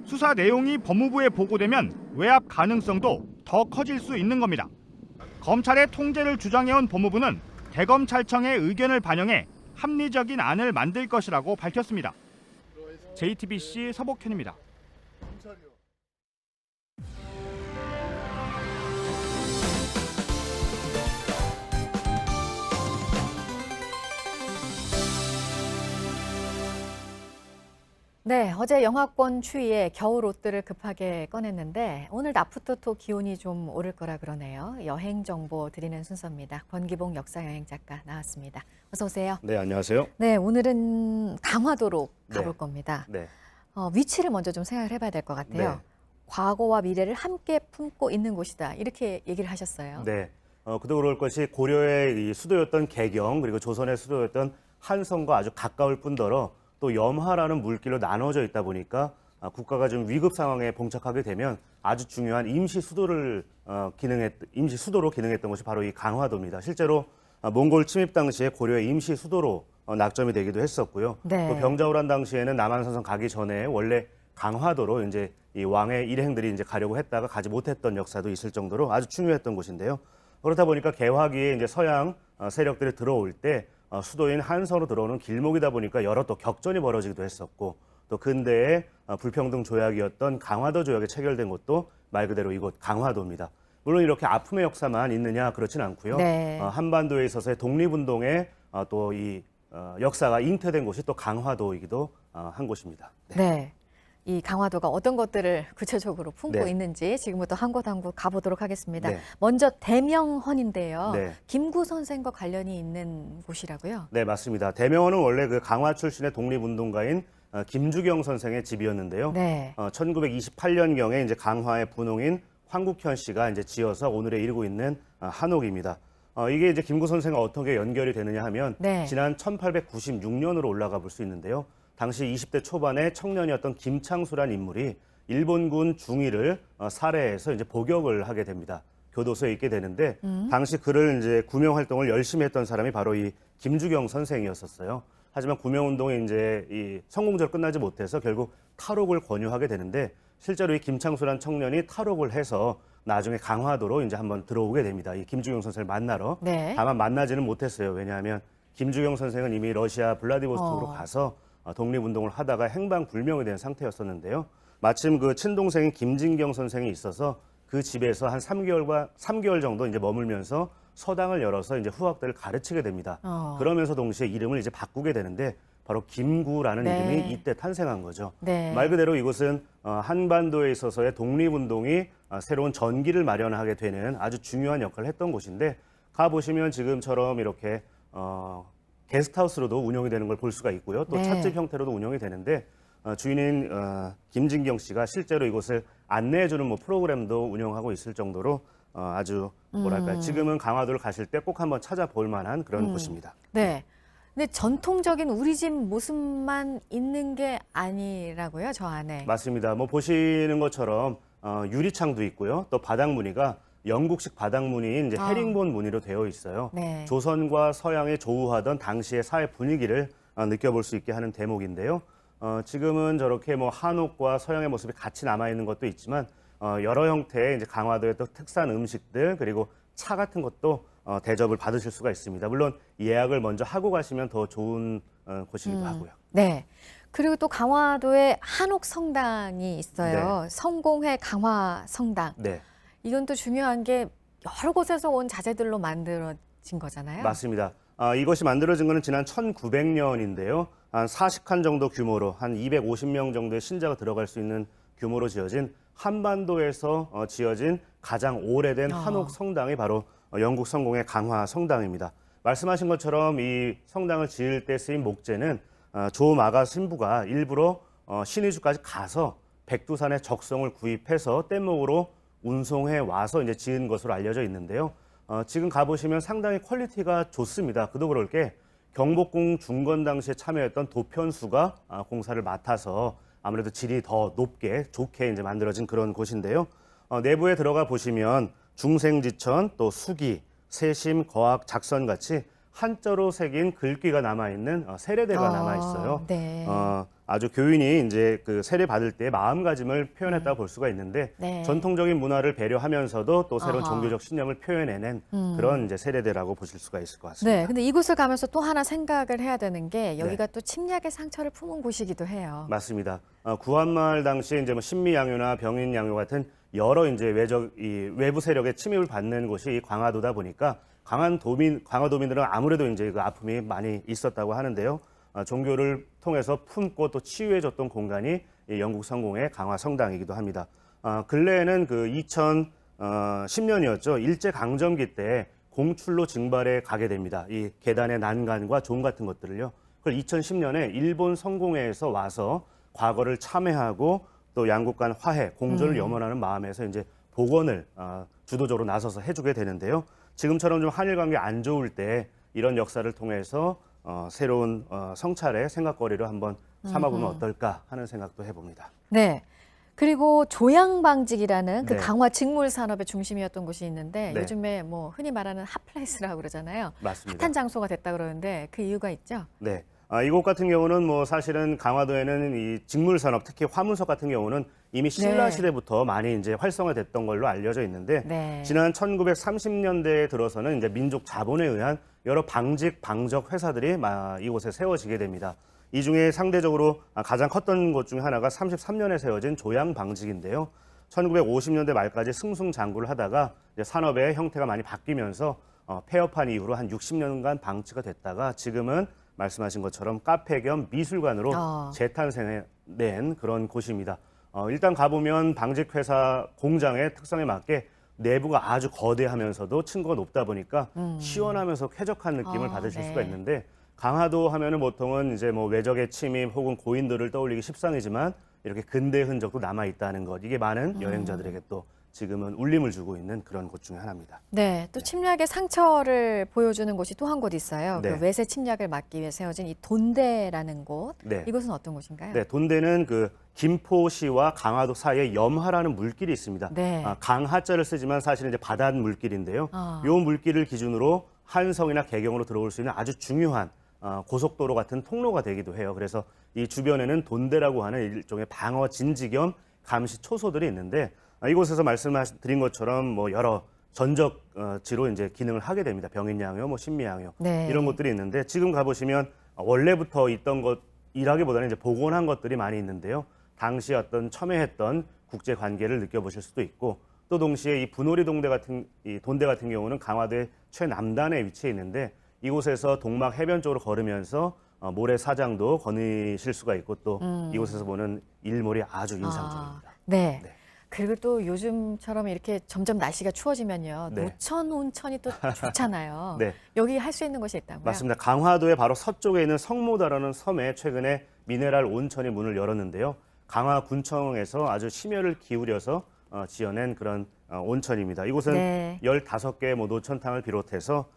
수사 내용이 법무부에 보고되면 외압 가능성도 더 커질 수 있는 겁니다. 검찰의 통제를 주장해온 법무부는 대검찰청의 의견을 반영해 합리적인 안을 만들 것이라고 밝혔습니다. JTBC 서복현입니다. 네, 어제 영하권 추위에 겨울 옷들을 급하게 꺼냈는데 오늘 낮부터 또 기온이 좀 오를 거라 그러네요. 여행 정보 드리는 순서입니다. 권기봉 역사여행 작가 나왔습니다. 어서 오세요. 네, 안녕하세요. 네, 오늘은 강화도로 가볼 네. 겁니다. 네. 위치를 먼저 좀 생각을 해봐야 될 것 같아요. 네. 과거와 미래를 함께 품고 있는 곳이다. 이렇게 얘기를 하셨어요. 네. 그도 그럴 것이 고려의 이 수도였던 개경 그리고 조선의 수도였던 한성과 아주 가까울 뿐더러 또 염하라는 물길로 나눠져 있다 보니까 국가가 좀 위급 상황에 봉착하게 되면 아주 중요한 임시 수도로 기능했던 곳이 바로 이 강화도입니다. 실제로 몽골 침입 당시에 고려의 임시 수도로 낙점이 되기도 했었고요. 네. 또 병자호란 당시에는 남한산성 가기 전에 원래 강화도로 이제 이 왕의 일행들이 이제 가려고 했다가 가지 못했던 역사도 있을 정도로 아주 중요했던 곳인데요. 그렇다 보니까 개화기에 이제 서양 세력들이 들어올 때 수도인 한성으로 들어오는 길목이다 보니까 여러 또 격전이 벌어지기도 했었고 또 근대의 불평등 조약이었던 강화도 조약에 체결된 곳도 말 그대로 이곳 강화도입니다. 물론 이렇게 아픔의 역사만 있느냐 그렇진 않고요. 네. 한반도에 있어서의 독립운동의 또 이 역사가 잉태된 곳이 또 강화도이기도 한 곳입니다. 네. 이 강화도가 어떤 것들을 구체적으로 품고 네. 있는지 지금부터 한 곳 한 곳 가보도록 하겠습니다. 네. 먼저 대명헌인데요. 네. 김구 선생과 관련이 있는 곳이라고요? 네, 맞습니다. 대명헌은 원래 그 강화 출신의 독립운동가인 김주경 선생의 집이었는데요. 네. 1928년경에 이제 강화의 분홍인 황국현 씨가 이제 지어서 오늘에 이르고 있는 한옥입니다. 이게 이제 김구 선생과 어떻게 연결이 되느냐 하면 네. 지난 1896년으로 올라가 볼 수 있는데요. 당시 20대 초반의 청년이었던 김창수란 인물이 일본군 중위를 살해해서 이제 복역을 하게 됩니다. 교도소에 있게 되는데 당시 그를 이제 구명 활동을 열심히 했던 사람이 바로 이 김주경 선생이었었어요. 하지만 구명 운동이 이제 이 성공적으로 끝나지 못해서 결국 탈옥을 권유하게 되는데 실제로 이 김창수란 청년이 탈옥을 해서 나중에 강화도로 이제 한번 들어오게 됩니다. 이 김주경 선생을 만나러. 네. 다만 만나지는 못했어요. 왜냐하면 김주경 선생은 이미 러시아 블라디보스톡으로 가서 독립운동을 하다가 행방불명이 된 상태였었는데요. 마침 그 친동생인 김진경 선생이 있어서 그 집에서 한 3개월 정도 이제 머물면서 서당을 열어서 이제 후학들을 가르치게 됩니다. 그러면서 동시에 이름을 이제 바꾸게 되는데 바로 김구라는 네. 이름이 이때 탄생한 거죠. 네. 말 그대로 이곳은 한반도에 있어서의 독립운동이 새로운 전기를 마련하게 되는 아주 중요한 역할을 했던 곳인데 가보시면 지금처럼 이렇게 게스트하우스로도 운영이 되는 걸 볼 수가 있고요. 또 네. 찻집 형태로도 운영이 되는데 주인인 김진경 씨가 실제로 이곳을 안내해주는 뭐 프로그램도 운영하고 있을 정도로 아주 뭐랄까 지금은 강화도를 가실 때 꼭 한번 찾아볼 만한 그런 곳입니다. 네. 근데 전통적인 우리 집 모습만 있는 게 아니라고요, 저 안에. 맞습니다. 뭐 보시는 것처럼 유리창도 있고요. 또 바닥 무늬가 영국식 바닥 무늬인 이제 헤링본 무늬로 되어 있어요. 네. 조선과 서양이 조우하던 당시의 사회 분위기를 느껴볼 수 있게 하는 대목인데요. 지금은 저렇게 뭐 한옥과 서양의 모습이 같이 남아 있는 것도 있지만 여러 형태의 이제 강화도의 또 특산 음식들 그리고 차 같은 것도 대접을 받으실 수가 있습니다. 물론 예약을 먼저 하고 가시면 더 좋은 곳이기도 하고요. 네. 그리고 또 강화도에 한옥 성당이 있어요. 성공회 강화 성당. 네. 이건 또 중요한 게 여러 곳에서 온 자재들로 만들어진 거잖아요. 맞습니다. 이것이 만들어진 것은 지난 1900년인데요. 한 40칸 정도 규모로 한 250명 정도의 신자가 들어갈 수 있는 규모로 지어진 한반도에서 지어진 가장 오래된 한옥 성당이 바로 영국 성공의 강화 성당입니다. 말씀하신 것처럼 이 성당을 지을 때 쓰인 목재는 조 마가 신부가 일부러 신의주까지 가서 백두산의 적성을 구입해서 뗏목으로 운송해 와서 이제 지은 것으로 알려져 있는데요. 지금 가보시면 상당히 퀄리티가 좋습니다. 그도 그럴 게 경복궁 중건 당시에 참여했던 도편수가 공사를 맡아서 아무래도 질이 더 높게 좋게 이제 만들어진 그런 곳인데요. 내부에 들어가 보시면 중생지천, 또 수기, 세심, 거학, 작선 같이 한자로 새긴 글귀가 남아 있는 세례대가 남아 있어요. 네. 아주 교인이 이제 그 세례 받을 때 마음가짐을 표현했다고 볼 수가 있는데 네. 전통적인 문화를 배려하면서도 또 새로운 아하. 종교적 신념을 표현해낸 그런 이제 세례대라고 보실 수가 있을 것 같습니다. 네. 근데 이곳을 가면서 또 하나 생각을 해야 되는 게 여기가 또 침략의 상처를 품은 곳이기도 해요. 맞습니다. 구한말 당시에 이제 뭐 신미양요나 병인양요 같은 여러 이제 외부 세력의 침입을 받는 곳이 이 강화도다 보니까 강화도민들은 아무래도 이제 그 아픔이 많이 있었다고 하는데요. 종교를 통해서 품고 또 치유해줬던 공간이 이 영국 성공의 강화 성당이기도 합니다. 근래에는 그 2010년이었죠. 일제강점기 때 공출로 징발에 가게 됩니다. 이 계단의 난간과 종 같은 것들을요. 그걸 2010년에 일본 성공회에서 와서 과거를 참회하고 또 양국 간 화해, 공존을 염원하는 마음에서 이제 복원을 주도적으로 나서서 해주게 되는데요. 지금처럼 좀 한일 관계 안 좋을 때 이런 역사를 통해서 새로운 성찰의 생각거리를 한번 삼아보면 어떨까 하는 생각도 해봅니다. 네. 그리고 조양방직이라는 그 네. 강화 직물 산업의 중심이었던 곳이 있는데 네. 요즘에 뭐 흔히 말하는 핫플레이스라고 그러잖아요. 맞습니다. 핫한 장소가 됐다 그러는데 그 이유가 있죠? 네. 이곳 같은 경우는 뭐 사실은 강화도에는 이 직물 산업, 특히 화문석 같은 경우는 이미 신라 시대부터 많이 이제 활성화됐던 걸로 알려져 있는데 네. 지난 1930년대에 들어서는 이제 민족 자본에 의한 여러 방적 회사들이 이곳에 세워지게 됩니다. 이 중에 상대적으로 가장 컸던 곳 중에 하나가 33년에 세워진 조양방직인데요. 1950년대 말까지 승승장구를 하다가 이제 산업의 형태가 많이 바뀌면서 폐업한 이후로 한 60년간 방치가 됐다가 지금은 말씀하신 것처럼 카페 겸 미술관으로 재탄생된 그런 곳입니다. 일단 가보면 방직회사 공장의 특성에 맞게 내부가 아주 거대하면서도 층고가 높다 보니까 시원하면서 쾌적한 느낌을 받으실 수가 있는데 강화도 하면은 보통은 이제 뭐 외적의 침입 혹은 고인들을 떠올리기 십상이지만 이렇게 근대 흔적도 남아 있다는 것, 이게 많은 여행자들에게 또 지금은 울림을 주고 있는 그런 곳 중에 하나입니다. 네, 또 침략의 상처를 보여주는 곳이 또 한 곳 있어요. 네. 그 외세 침략을 막기 위해 세워진 이 돈대라는 곳. 네. 이곳은 어떤 곳인가요? 네, 돈대는 그 김포시와 강화도 사이에 염하라는 물길이 있습니다. 네. 강하자를 쓰지만 사실은 이제 바닷 물길인데요. 이 물길을 기준으로 한성이나 개경으로 들어올 수 있는 아주 중요한 고속도로 같은 통로가 되기도 해요. 그래서 이 주변에는 돈대라고 하는 일종의 방어 진지 겸 감시 초소들이 있는데 이곳에서 말씀드린 것처럼 뭐 여러 전적지로 이제 기능을 하게 됩니다. 병인양요, 뭐 신미양요 네. 이런 것들이 있는데 지금 가보시면 원래부터 있던 것이라기보다는 이제 복원한 것들이 많이 있는데요. 당시 어떤 첨예했던 국제 관계를 느껴보실 수도 있고 또 동시에 이 분오리 돈대 같은 경우는 강화도의 최남단에 위치해 있는데 이곳에서 동막 해변 쪽으로 걸으면서 모래 사장도 거니실 수가 있고 또 이곳에서 보는 일몰이 아주 인상적입니다. 네. 네. 그리고 또 요즘처럼 이렇게 점점 날씨가 추워지면요. 네. 노천 온천이 또 좋잖아요. 네. 여기 할 수 있는 곳이 있다고요? 맞습니다. 강화도의 바로 서쪽에 있는 성모다라는 섬에 최근에 미네랄 온천이 문을 열었는데요. 강화군청에서 아주 심혈을 기울여서 지어낸 그런 온천입니다. 이곳은 15개 뭐 노천탕을 비롯해서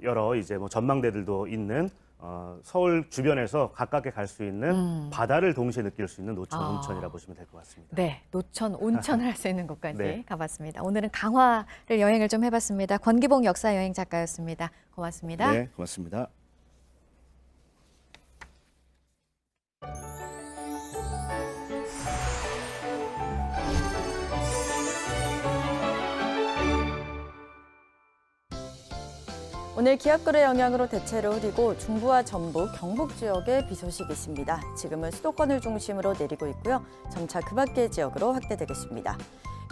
여러 이제 뭐 전망대들도 있는 서울 주변에서 가깝게 갈 수 있는 바다를 동시에 느낄 수 있는 노천 온천이라 보시면 될 것 같습니다. 네, 노천 온천을 할 수 있는 곳까지 네. 가봤습니다. 오늘은 강화를 여행을 좀 해봤습니다. 권기봉 역사 여행 작가였습니다. 고맙습니다. 네, 고맙습니다. 오늘 기압골의 영향으로 대체로 흐리고 중부와 전북, 경북 지역에 비 소식이 있습니다. 지금은 수도권을 중심으로 내리고 있고요. 점차 그 밖의 지역으로 확대되겠습니다.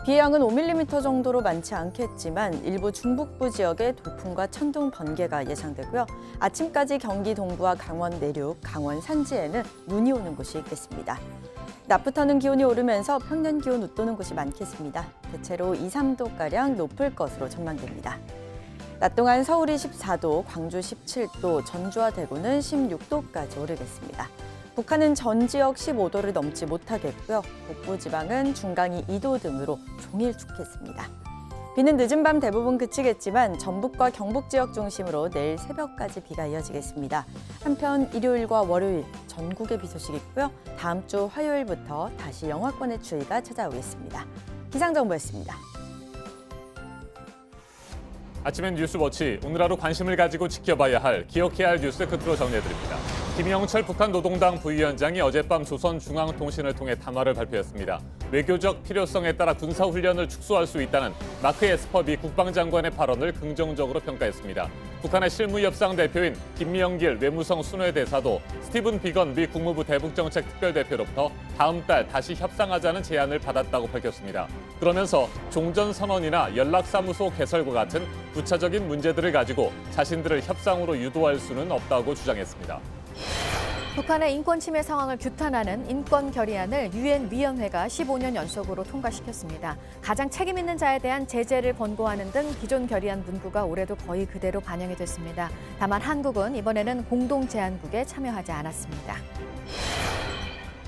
비의 양은 5mm 정도로 많지 않겠지만 일부 중북부 지역에 돌풍과 천둥, 번개가 예상되고요. 아침까지 경기 동부와 강원 내륙, 강원 산지에는 눈이 오는 곳이 있겠습니다. 낮부터는 기온이 오르면서 평년 기온 웃도는 곳이 많겠습니다. 대체로 2, 3도가량 높을 것으로 전망됩니다. 낮 동안 서울이 14도, 광주 17도, 전주와 대구는 16도까지 오르겠습니다. 북한은 전 지역 15도를 넘지 못하겠고요. 북부 지방은 중강이 2도 등으로 종일 춥겠습니다. 비는 늦은 밤 대부분 그치겠지만 전북과 경북 지역 중심으로 내일 새벽까지 비가 이어지겠습니다. 한편 일요일과 월요일 전국에 비 소식이 있고요. 다음 주 화요일부터 다시 영하권의 추위가 찾아오겠습니다. 기상정보였습니다. 아침엔 뉴스워치, 오늘 하루 관심을 가지고 지켜봐야 할, 기억해야 할 뉴스 끝으로 정리해드립니다. 김영철 북한 노동당 부위원장이 어젯밤 조선중앙통신을 통해 담화를 발표했습니다. 외교적 필요성에 따라 군사훈련을 축소할 수 있다는 마크 에스퍼 미 국방장관의 발언을 긍정적으로 평가했습니다. 북한의 실무협상 대표인 김명길 외무성 순회대사도 스티븐 비건 미 국무부 대북정책 특별대표로부터 다음 달 다시 협상하자는 제안을 받았다고 밝혔습니다. 그러면서 종전선언이나 연락사무소 개설과 같은 구체적인 문제들을 가지고 자신들을 협상으로 유도할 수는 없다고 주장했습니다. 북한의 인권 침해 상황을 규탄하는 인권 결의안을 유엔 위원회가 15년 연속으로 통과시켰습니다. 가장 책임 있는 자에 대한 제재를 권고하는 등 기존 결의안 문구가 올해도 거의 그대로 반영이 됐습니다. 다만 한국은 이번에는 공동 제안국에 참여하지 않았습니다.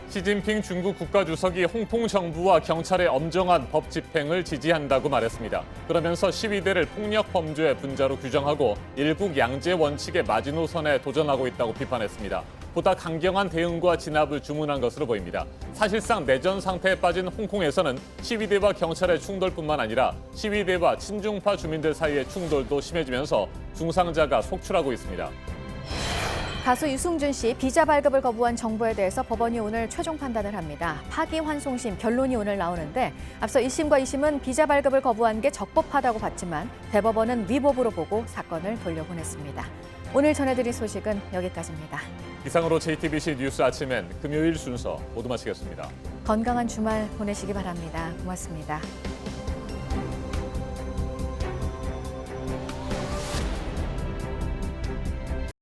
시진핑 중국 국가주석이 홍콩 정부와 경찰의 엄정한 법 집행을 지지한다고 말했습니다. 그러면서 시위대를 폭력 범죄의 분자로 규정하고 일국 양제 원칙의 마지노선에 도전하고 있다고 비판했습니다. 보다 강경한 대응과 진압을 주문한 것으로 보입니다. 사실상 내전 상태에 빠진 홍콩에서는 시위대와 경찰의 충돌뿐만 아니라 시위대와 친중파 주민들 사이의 충돌도 심해지면서 중상자가 속출하고 있습니다. 가수 유승준 씨 비자 발급을 거부한 정부에 대해서 법원이 오늘 최종 판단을 합니다. 파기환송심 결론이 오늘 나오는데 앞서 1심과 2심은 비자 발급을 거부한 게 적법하다고 봤지만 대법원은 위법으로 보고 사건을 돌려보냈습니다. 오늘 전해드린 소식은 여기까지입니다. 이상으로 JTBC 뉴스 아침엔 금요일 순서 모두 마치겠습니다. 건강한 주말 보내시기 바랍니다. 고맙습니다.